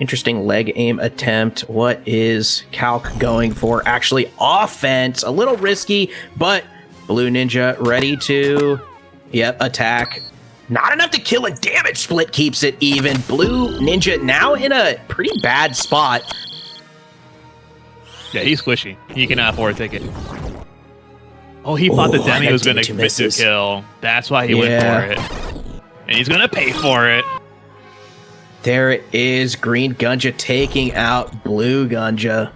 Interesting leg aim attempt. What is Calc going for? Actually, offense. A little risky, but Blue Ninja ready to, attack. Not enough to kill, and damage split keeps it even. Blue Ninja now in a pretty bad spot. Yeah, he's squishy. He cannot afford a ticket. Oh, he thought the Demi was going to miss the kill. That's why he went for it. And he's going to pay for it. There it is. Green Gunja taking out Blue Gunja.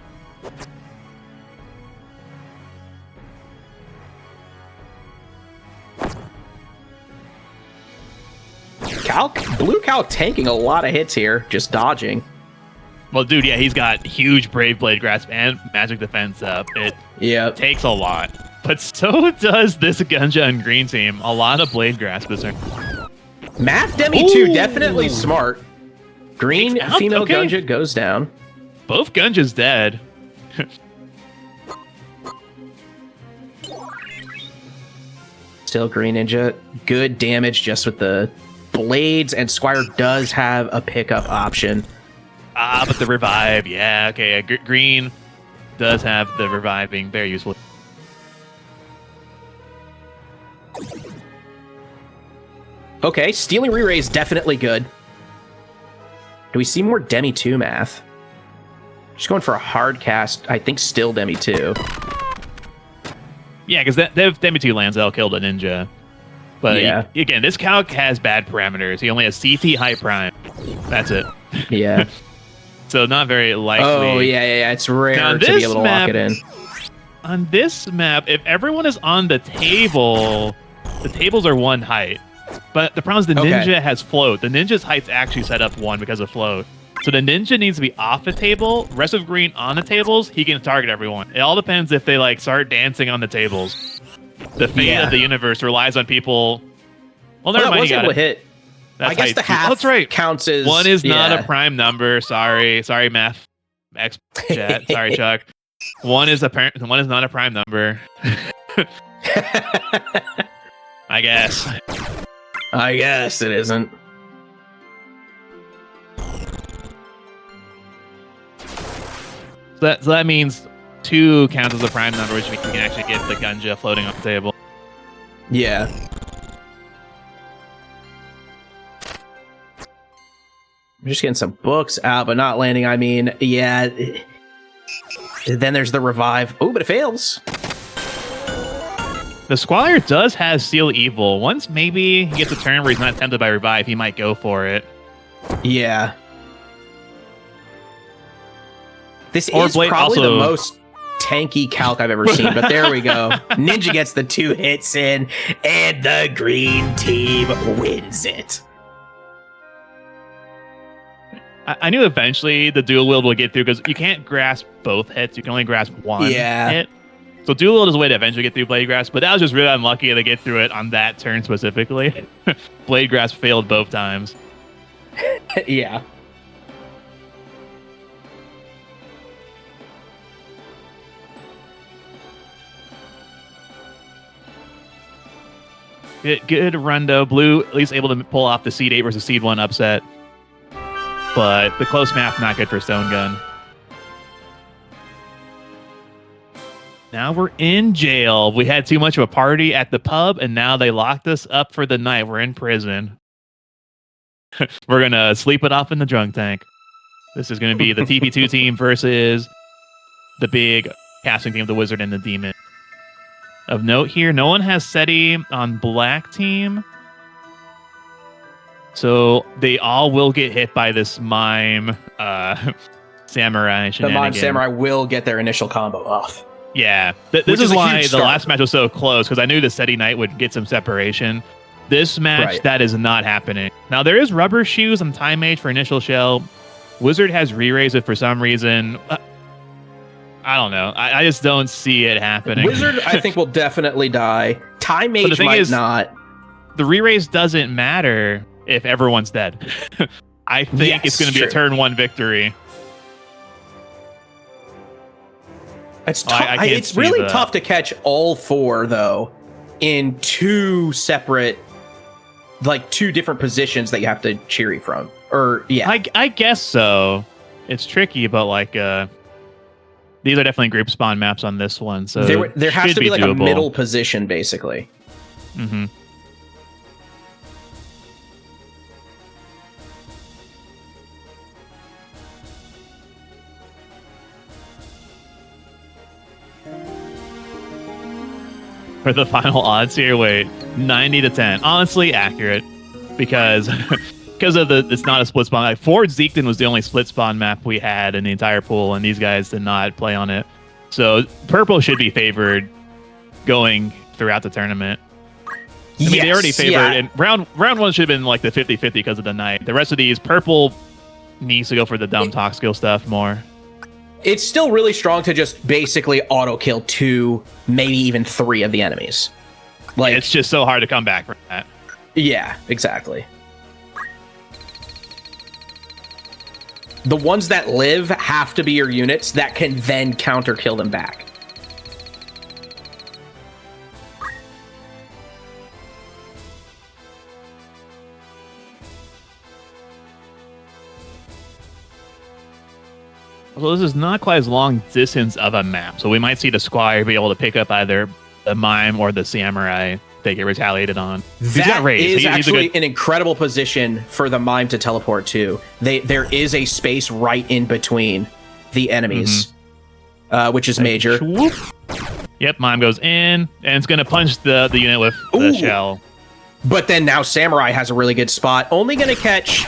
Blue Calc taking a lot of hits here, just dodging. Well, dude, yeah, he's got huge Brave Blade Grasp and Magic Defense up. It takes a lot. But so does this Gunja and green team. A lot of Blade Grasp is there. Math Demi 2, definitely smart. Green female Gunja goes down. Both Gunja's dead. Still Green Ninja. Good damage just with the blades, and Squire does have a pickup option. But the revive, yeah, okay. Green does have the revive being very useful. Okay, stealing re-ray is definitely good. Do we see more Demi 2 math? Just going for a hard cast. I think still Demi 2. Yeah, because if Demi 2 lands, that'll kill the ninja. But again, this Calc has bad parameters. He only has CT high prime. That's it. Yeah. So not very likely. Oh, yeah. It's rare to be able to lock it in. On this map, if everyone is on the table, the tables are 1 height. But the problem is the ninja has float. The ninja's height's actually set up 1 because of float. So the ninja needs to be off the table. Rest of green on the tables, he can target everyone. It all depends if they like start dancing on the tables. The fate of the universe relies on people. Well, never mind. You got it. Hit. I guess the half counts as 1 is not a prime number. Sorry, math. Chat. Sorry, Chuck. 1 is not a prime number. I guess. I guess it isn't. So that means 2 counts as a prime number, which means we can actually get the Gunja floating on the table. Yeah. I'm just getting some books out, but not landing. I mean, yeah. Then there's the revive. Oh, but it fails. The Squire does have Seal Evil. Once maybe he gets a turn where he's not tempted by revive, he might go for it. Yeah. This Or is Blade probably also... the most tanky calc I've ever seen, but there we go. Ninja gets the 2 hits in, and the green team wins it. I knew eventually the dual wield will get through because you can't grasp both hits. You can only grasp one hit. So dual wield is a way to eventually get through Blade Grasp, but that was just really unlucky to get through it on that turn specifically. Blade Grasp failed both times. Yeah. Good rundo. Blue at least able to pull off the Seed 8 versus Seed 1 upset. But the close math not good for Stone Gun. Now we're in jail. We had too much of a party at the pub, and now they locked us up for the night. We're in prison. We're going to sleep it off in the drunk tank. This is going to be the TP2 team versus the big casting team of the Wizard and the Demon. Of note here, no one has SETI on black team. So they all will get hit by this mime samurai shenanigan. The mime samurai will get their initial combo off. Yeah. This is why the last match was so close, because I knew the SETI Knight would get some separation. This match, that is not happening. Now, there is Rubber Shoes on Time Mage for initial shell. Wizard has re-raised it for some reason. I don't know. I just don't see it happening. Wizard, I think, will definitely die. Time Mage might not. The re-raise doesn't matter if everyone's dead. I think it's going to be a turn 1 victory. It's it's really tough to catch all 4, though, in 2 separate, like 2 different positions that you have to cheery from. Or, yeah. I guess so. It's tricky, but like, these are definitely group spawn maps on this one. So there has to be like doable. A middle position, basically. Mm-hmm. For the final odds here, wait, 90-10. Honestly, accurate, because of it's not a split spawn. Like Ford Zeekton was the only split spawn map we had in the entire pool, and these guys did not play on it. So purple should be favored going throughout the tournament. I mean, they already favored, and round 1 should have been like the 50-50 because of the night. The rest of these, purple needs to go for the dumb talk skill stuff more. It's still really strong to just basically auto kill 2, maybe even 3 of the enemies. Like, it's just so hard to come back from that. Yeah, exactly. The ones that live have to be your units that can then counter kill them back. Well, this is not quite as long distance of a map, so we might see the Squire be able to pick up either the Mime or the Samurai they get retaliated on. That is actually an incredible position for the Mime to teleport to. There is a space right in between the enemies, which is major. Yep, Mime goes in, and it's going to punch the unit with the shell. But then now Samurai has a really good spot. Only going to catch...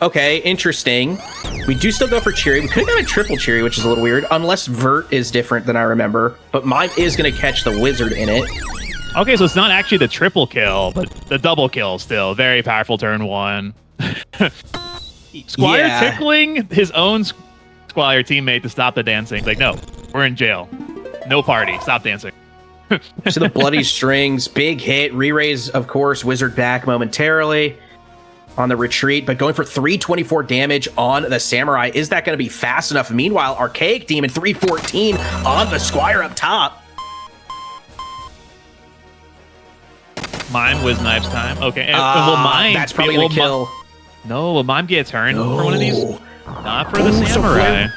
Okay, interesting. We do still go for Cheery. We could have got a triple Cheery, which is a little weird, unless Vert is different than I remember. But Mime is going to catch the Wizard in it. Okay, so it's not actually the triple kill, but the double kill still. Very powerful turn 1. Squire tickling his own Squire teammate to stop the dancing. Like, no, we're in jail. No party. Stop dancing. So the bloody strings, big hit, re-raise, of course, Wizard back momentarily on the retreat, but going for 324 damage on the Samurai. Is that going to be fast enough? Meanwhile, Archaic Demon 314 on the Squire up top. Mime with knives time. Okay, and will Mime... That's probably going to kill. No, will Mime get a turn for one of these? Not for the Samurai.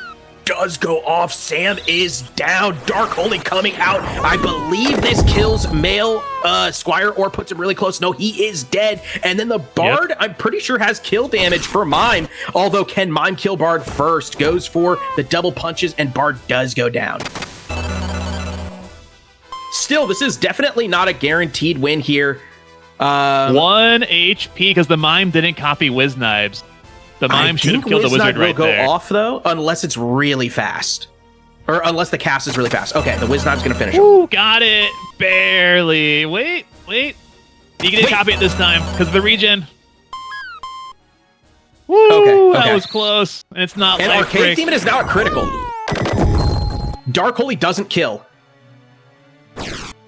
does go off. Sam is down. Dark Holy coming out. I believe this kills male Squire or puts him really close. No, he is dead. And then the Bard, I'm pretty sure, has kill damage for Mime. Although, can Mime kill Bard first? Goes for the double punches, and Bard does go down. Still, this is definitely not a guaranteed win here. 1 HP because the Mime didn't copy Whiz Knives. The Mime should have killed the wizard right there. Will go off though, unless it's really fast, or unless the cast is really fast. Okay, the Whiz Knive's gonna finish him. Ooh, got it, barely. Wait. You didn't copy it this time because of the regen. Woo, okay. That was close. And it's not. And Archaic Demon is now at critical. Dark Holy doesn't kill.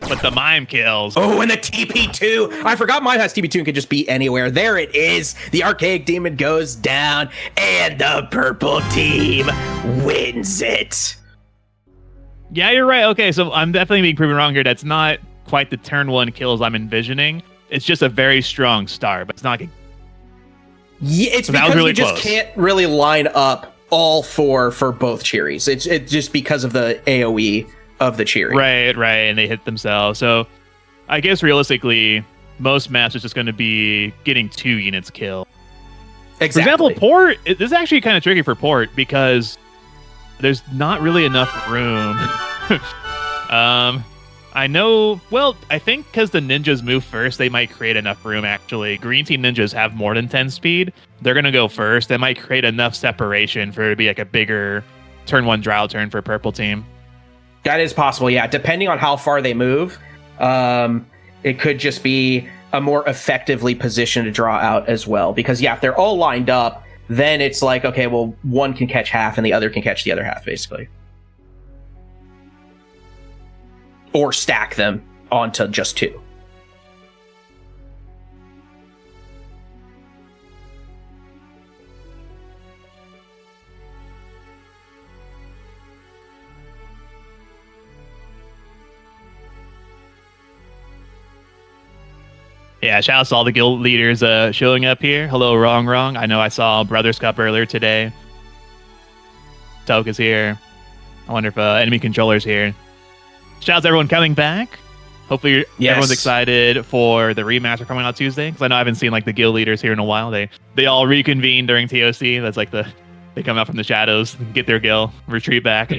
But the Mime kills. Oh, and the TP2. I forgot Mime has TP2 and can just be anywhere. There it is. The Archaic Demon goes down, and the purple team wins it. Yeah, you're right. Okay, so I'm definitely being proven wrong here. That's not quite the turn 1 kills I'm envisioning. It's just a very strong start, but it's not. Yeah, it's because really you just close. Can't really line up all four for both Cheeries. It's just because of the AoE of the Cheery. Right, and they hit themselves. So I guess realistically, most maps is just going to be getting 2 units killed. Exactly. For example, Port, this is actually kind of tricky for Port because there's not really enough room. I know, well, I think because the ninjas move first, they might create enough room, actually. Green team ninjas have more than 10 speed. They're going to go first. They might create enough separation for it to be like a bigger turn 1 drow turn for purple team. That is possible, yeah. Depending on how far they move, it could just be a more effectively positioned to draw out as well. Because, yeah, if they're all lined up, then it's like, okay, well, one can catch half and the other can catch the other half, basically. Or stack them onto just 2. Yeah, shout out to all the guild leaders showing up here. Hello, Wrong. I know I saw Brothers Cup earlier today. Toke is here. I wonder if enemy controller's here. Shout out to everyone coming back. Hopefully everyone's excited for the remaster coming out Tuesday. Because I know I haven't seen like the guild leaders here in a while. They all reconvene during TOC. That's like they come out from the shadows, get their guild, retreat back.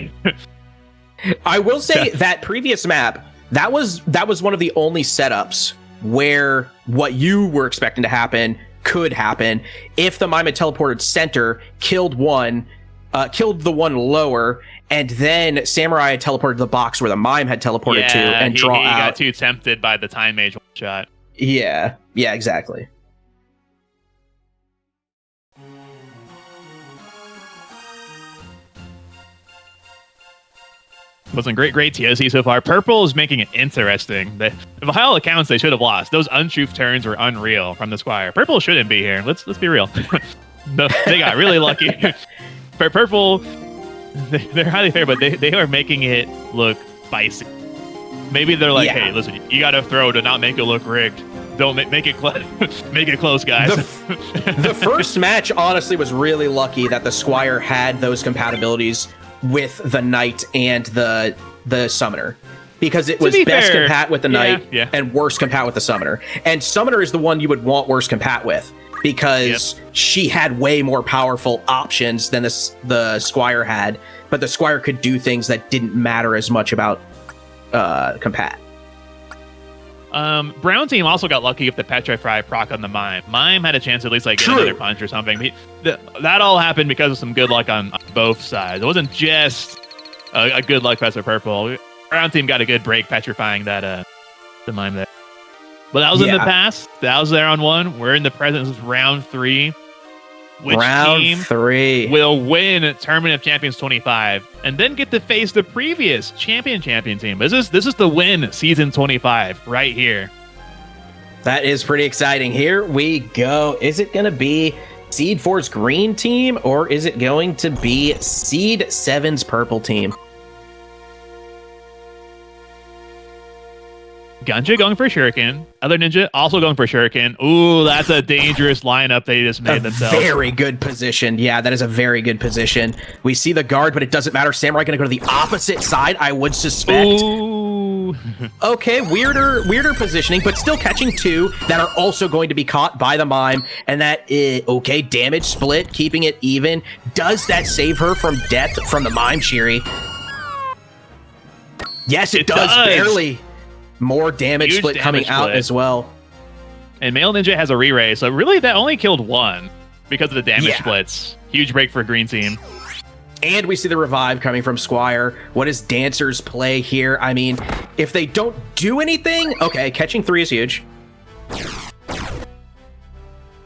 I will say that previous map, that was one of the only setups where what you were expecting to happen could happen if the Mime had teleported center, killed the one lower, and then Samurai had teleported to the box where the Mime had teleported to and draw out. He got too tempted by the Time Mage one shot. Yeah, exactly. Wasn't great TOC so far. Purple is making it interesting. By all accounts, they should have lost. Those untruth turns were unreal from the Squire. Purple shouldn't be here. Let's be real. No, they got really lucky. For Purple, they're highly fair, but they are making it look spicy. Maybe they're like, hey, listen, you got to throw to not make it look rigged. Don't make it make it close, guys. The first match, honestly, was really lucky that the Squire had those compatibilities with the Knight and the Summoner, because it was best compat with the Knight and worst compat with the Summoner. And Summoner is the one you would want worst compat with, because she had way more powerful options than the Squire had, but the Squire could do things that didn't matter as much about compat. Brown team also got lucky with the Petrify proc on the Mime. Mime had a chance to at least like get another punch or something. That all happened because of some good luck on both sides. It wasn't just a good luck fest for Purple. Brown team got a good break petrifying that the Mime there. But that was in the past. That was there on 1. We're in the present. This is round 3. Which team will win Tournament of Champions 25 and then get to face the previous champion team? This is the win season 25 right here. That is pretty exciting. Here we go. Is it going to be Seed 4's green team, or is it going to be Seed 7's purple team? Gunja going for Shuriken. Other ninja also going for Shuriken. Ooh, that's a dangerous lineup they just made themselves. Very good position. Yeah, that is a very good position. We see the guard, but it doesn't matter. Samurai going to go to the opposite side, I would suspect. Ooh. Okay, weirder positioning, but still catching two that are also going to be caught by the mime. And that is, okay, damage split, keeping it even. Does that save her from death from the mime, Shiri? Yes, it does, barely. More damage split coming out as well. And Male Ninja has a re-ray, so really that only killed one because of the damage splits. Huge break for green team. And we see the revive coming from Squire. What is Dancer's play here? I mean, if they don't do anything, okay, catching 3 is huge.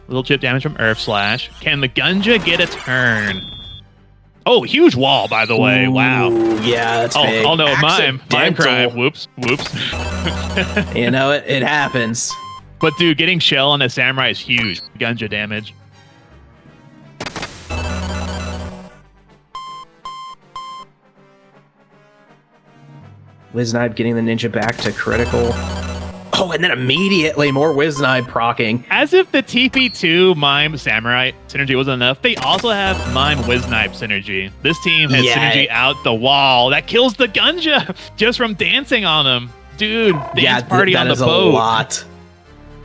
Little chip damage from Earth Slash. Can the Gunja get a turn? Oh, huge wall, by the way. Wow. Yeah, that's big. Oh no, mime crime. Whoops. You know, it happens. But dude, getting shell on a samurai is huge. Gunja damage. Wiznaibe getting the ninja back to critical. Oh, and then immediately more Wiznaibe proccing. As if the TP2 Mime Samurai synergy wasn't enough, they also have Mime Wiznaibe synergy. This team has synergy out the wall. That kills the Gunja just from dancing on him. Dude, dance party on the boat. A lot.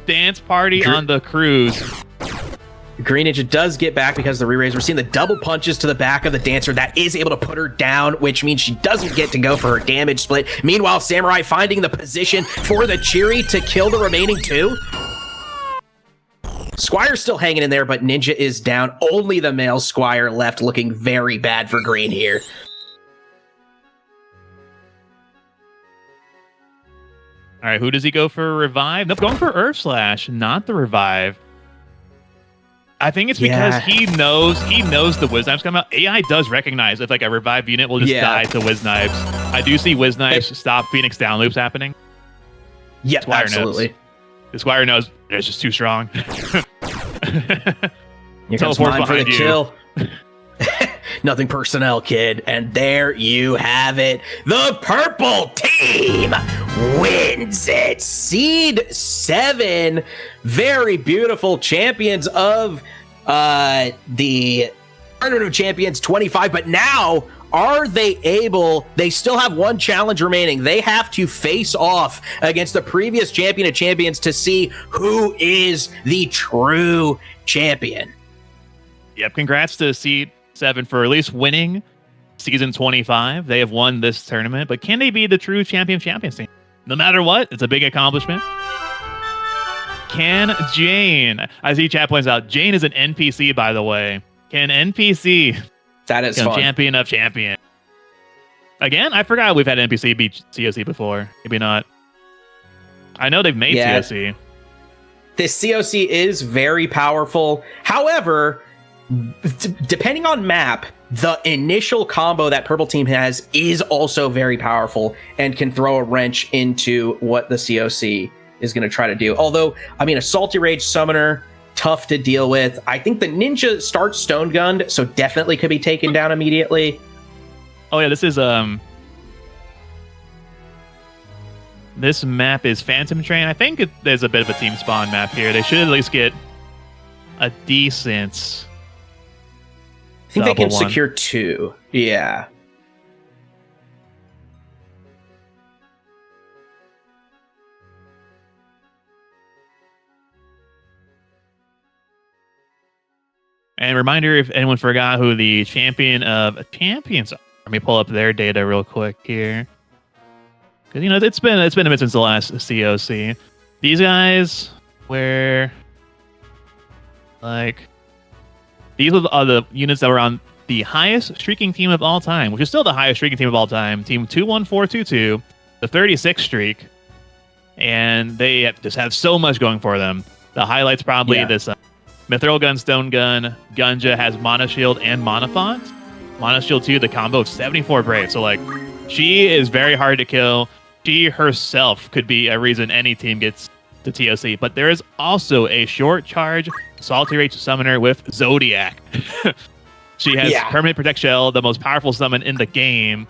Dance party on the cruise. Green Ninja does get back because of the re-raise. We're seeing the double punches to the back of the Dancer. That is able to put her down, which means she doesn't get to go for her damage split. Meanwhile, Samurai finding the position for the Chiri to kill the remaining 2. Squire's still hanging in there, but Ninja is down. Only the male Squire left, looking very bad for green here. All right, who does he go for revive? Nope, going for Earth Slash, not the revive. I think it's because he knows the Wiznibes come out. AI does recognize if like a revive unit will just die to Wiznibes. I do see Wiznibes stop Phoenix down loops happening. Yeah, absolutely. The Squire knows it's just too strong. Here comes mine for the kill. Nothing personnel, kid. And there you have it. The purple team wins it. Seed 7. Very beautiful champions of the Tournament of Champions 25. But now, are they able? They still have one challenge remaining. They have to face off against the previous champion of champions to see who is the true champion. Yep, congrats to Seed 7 for at least winning season 25. They have won this tournament, but can they be the true champions team? No matter what, it's a big accomplishment. Can Jane, as the chat points out, Jane is an NPC, by the way. Can NPC that is become champion of champion? Again, I forgot we've had NPC beat COC before. Maybe not. I know they've made COC. This COC is very powerful. However, depending on map, the initial combo that purple team has is also very powerful and can throw a wrench into what the COC is going to try to do. Although, I mean, a Salty Rage Summoner, tough to deal with. I think the ninja starts stone gunned, so definitely could be taken down immediately. Oh yeah, this is this map is Phantom Train. I think there's a bit of a team spawn map here. They should at least get a decent. I think they can secure 2. Yeah. And reminder, if anyone forgot who the champion of champions are. Let me pull up their data real quick here. Because, you know, it's been a bit since the last COC. These guys were like... These are the units that were on the highest streaking team of all time, which is still the highest streaking team of all time. Team 21422, the 36 streak. And they just have so much going for them. The highlights probably this Mithril Gun, Stone Gun, Gunja has Mana Shield and Mana Font. Mana Shield 2, the combo of 74 Brave. So, like, she is very hard to kill. She herself could be a reason any team gets to TOC. But there is also a short charge Salty Rage Summoner with Zodiac. She has Permanent Protect Shell, the most powerful summon in the game.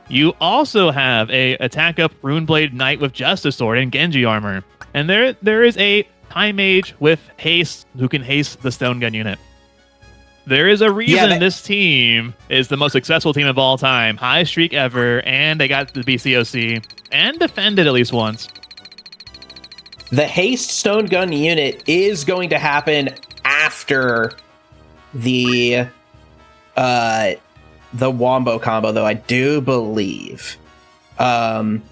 You also have a attack up Runeblade Knight with Justice Sword and Genji armor. And there is a Time Mage with haste who can haste the Stone Gun unit. There is a reason this team is the most successful team of all time. High streak ever, and they got the BCOC and defended at least once. The haste Stone Gun unit is going to happen after the Wombo combo, though, I do believe. No,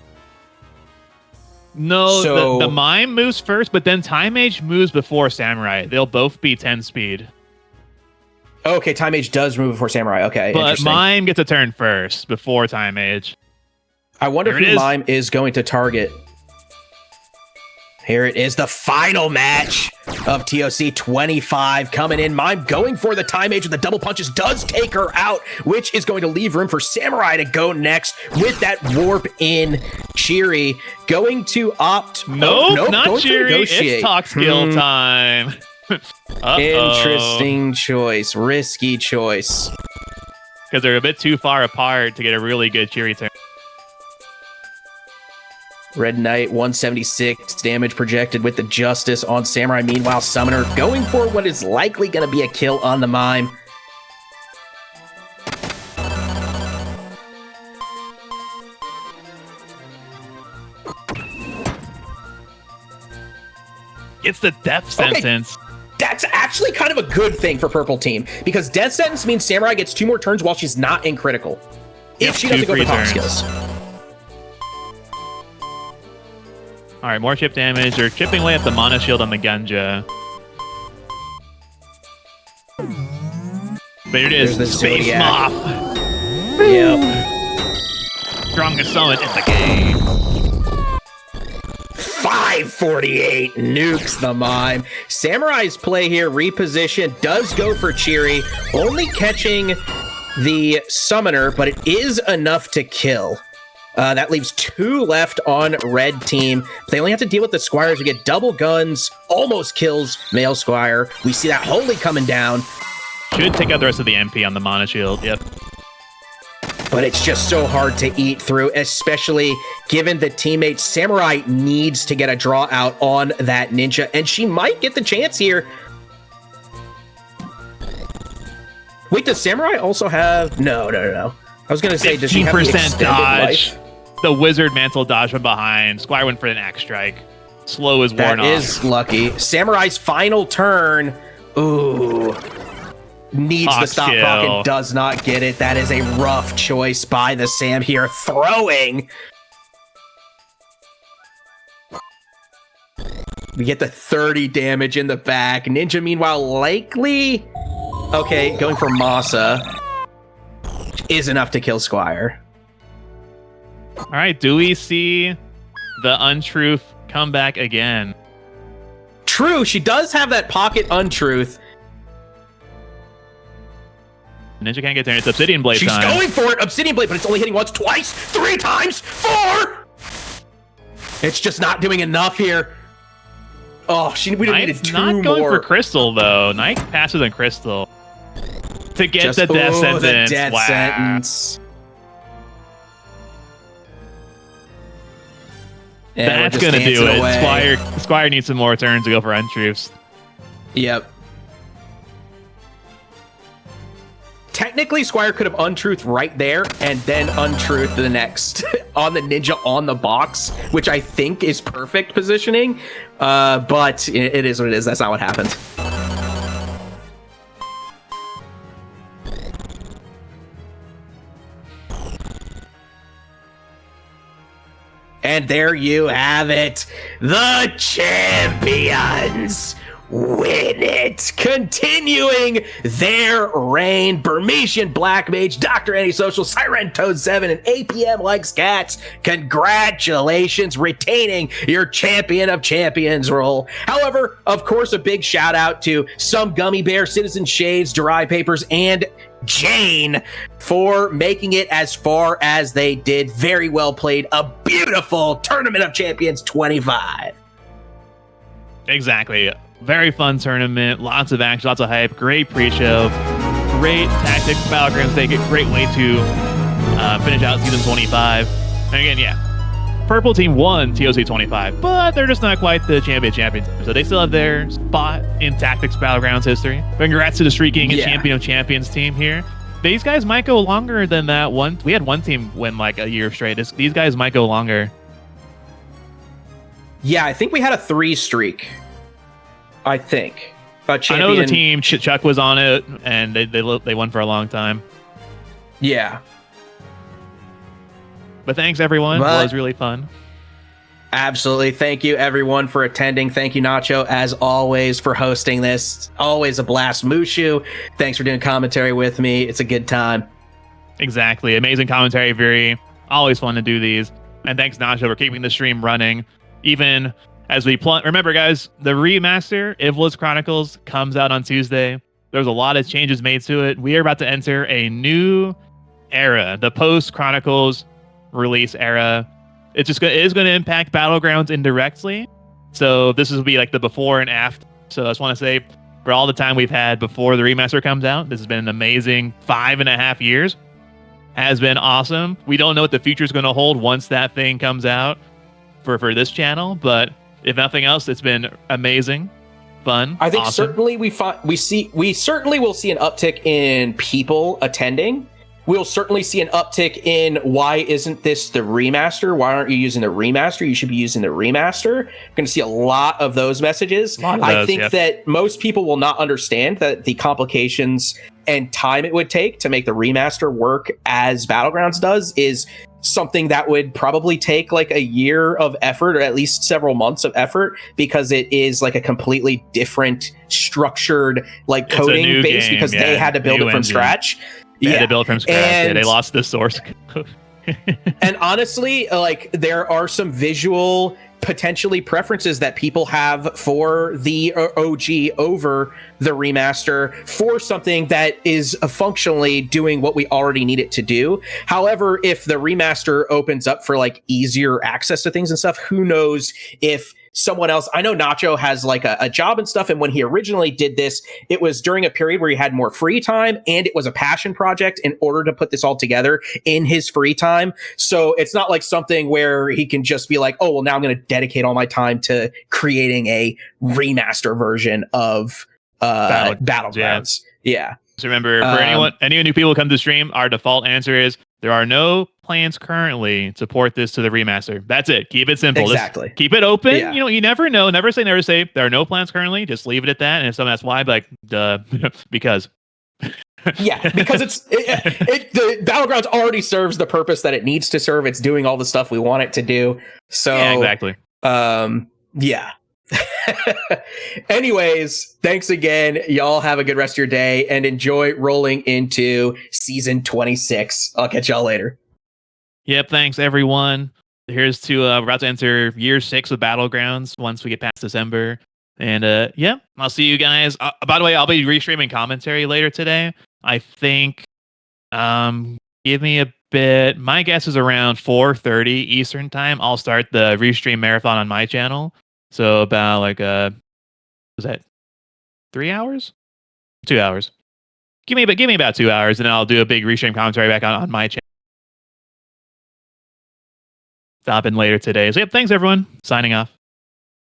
the Mime moves first, but then Time Mage moves before Samurai. They'll both be 10 speed. Okay, Time Mage does move before Samurai. Okay, but Mime gets a turn first before Time Mage. I wonder who Mime is going to target. Here it is, the final match of TOC 25 coming in. Mime going for the Time Mage with the double punches, does take her out, which is going to leave room for Samurai to go next with that warp in. Cheery going to opt. Nope, not Cheery. It's talk skill time. Interesting choice, risky choice. Because they're a bit too far apart to get a really good Cheery turn. Red Knight, 176 damage projected with the Justice on Samurai. Meanwhile, Summoner going for what is likely going to be a kill on the Mime. It's the death sentence. That's actually kind of a good thing for Purple Team, because death sentence means Samurai gets 2 more turns while she's not in critical. If she doesn't go for top skills. All right, more chip damage. They're chipping away at the mana shield on the Ganja. There it is, the Space Moth. Yep. Strongest summon in the game. 548 nukes the Mime. Samurai's play here, reposition, does go for Cheery, only catching the Summoner, but it is enough to kill. That leaves 2 left on red team. They only have to deal with the Squires. We get double guns, almost kills male Squire. We see that Holy coming down. Should take out the rest of the MP on the mana shield. Yep. But it's just so hard to eat through, especially given the teammate Samurai needs to get a draw out on that ninja, and she might get the chance here. Wait, does Samurai also have... No. I was going to say, does she have the extended dodge? Life? The Wizard Mantle dodge from behind. Squire went for an axe strike. Slow is worn off. That is lucky. Samurai's final turn. Ooh. Needs the stop rocket, does not get it. That is a rough choice by the Sam here. Throwing. We get the 30 damage in the back. Ninja, meanwhile, likely... Okay, going for Masa. Is enough to kill Squire. All right, do we see the Untruth come back again? True, she does have that pocket Untruth. Ninja can't get there. It's Obsidian Blade She's time. Going for it. Obsidian Blade, but it's only hitting once, twice, 3 times, 4! It's just not doing enough here. Oh, we needed 2 more. Not going for Crystal, though. Knight faster than Crystal. To get the death sentence. The death sentence. Yeah, that's gonna do it. Squire needs some more turns to go for Untruths. Yep. Technically, Squire could have Untruth right there and then Untruth the next on the ninja on the box, which I think is perfect positioning. But it is what it is. That's not what happened. And there you have it. The champions win it. Continuing their reign. Burmesian Black Mage, Dr. Antisocial, Siren Toad 7, and APM Likes Cats. Congratulations, retaining your Champion of Champions role. However, of course, a big shout out to Some Gummy Bear, Citizen Shades, Dry Papers, and Jane for making it as far as they did. Very well played. A beautiful Tournament of Champions 25. Exactly. Very fun tournament. Lots of action, lots of hype. Great pre-show. Great tactic. Battlegrounds take a great way to finish out season 25. And again, yeah, Purple team won TOC 25, but they're just not quite the champions. So they still have their spot in Tactics Battlegrounds history. But congrats to the Street King and Champion of Champions team here. These guys might go longer than that one. We had one team win like a year straight. These guys might go longer. Yeah, I think we had a 3 streak. I think. I know the team, Chuck was on it, and they won for a long time. Yeah. But thanks, everyone. It was really fun. Absolutely. Thank you, everyone, for attending. Thank you, Nacho, as always, for hosting this. Always a blast. Mushu, thanks for doing commentary with me. It's a good time. Exactly. Amazing commentary. Very always fun to do these. And thanks, Nacho, for keeping the stream running. Even as we remember, guys, the remaster, Ivlis Chronicles, comes out on Tuesday. There's a lot of changes made to it. We are about to enter a new era, the post-Chronicles release era. It is going to impact Battlegrounds indirectly. So this will be like the before and after. So I just want to say, for all the time we've had before the remaster comes out, this has been an amazing 5.5 years. Has been awesome. We don't know what the future is going to hold once that thing comes out for this channel, but if nothing else, it's been amazing, fun. I think awesome. Certainly we certainly will see an uptick in people attending. We'll certainly see an uptick in why isn't this the remaster? Why aren't you using the remaster? You should be using the remaster. We're going to see a lot of those messages. I think that most people will not understand that the complications and time it would take to make the remaster work as Battlegrounds does is something that would probably take like a year of effort, or at least several months of effort, because it is like a completely different structured like coding base because they had to build it from scratch. They had to build from scratch. And they lost the source code. And honestly, like there are some visual potentially preferences that people have for the OG over the remaster for something that is functionally doing what we already need it to do. However, if the remaster opens up for like easier access to things and stuff, who knows if someone else, I know Nacho has like a job and stuff, and when he originally did this, it was during a period where he had more free time, and it was a passion project in order to put this all together in his free time. So it's not like something where he can just be like, oh, well, now I'm going to dedicate all my time to creating a remaster version of Battlegrounds. Yeah. So remember, for any new people who come to the stream, our default answer is there are no plans currently to port this to the remaster. That's it. Keep it simple. Exactly. Just keep it open. Yeah. You know, you never know. Never say never say. There are no plans currently. Just leave it at that. And if someone asks why, be like, duh, because. Yeah, because the Battlegrounds already serves the purpose that it needs to serve. It's doing all the stuff we want it to do. So yeah, exactly. Yeah. Anyways, thanks again. Y'all have a good rest of your day and enjoy rolling into season 26. I'll catch y'all later. Yep. Thanks, everyone. Here's to we're about to enter year 6 of Battlegrounds once we get past December. And yeah, I'll see you guys. By the way, I'll be restreaming commentary later today. I think give me a bit. My guess is around 4:30 Eastern time. I'll start the restream marathon on my channel. So about like was that 3 hours? 2 hours. Give me about 2 hours, and I'll do a big restream commentary back on my channel. Stop in later today. So yep, thanks everyone. Signing off.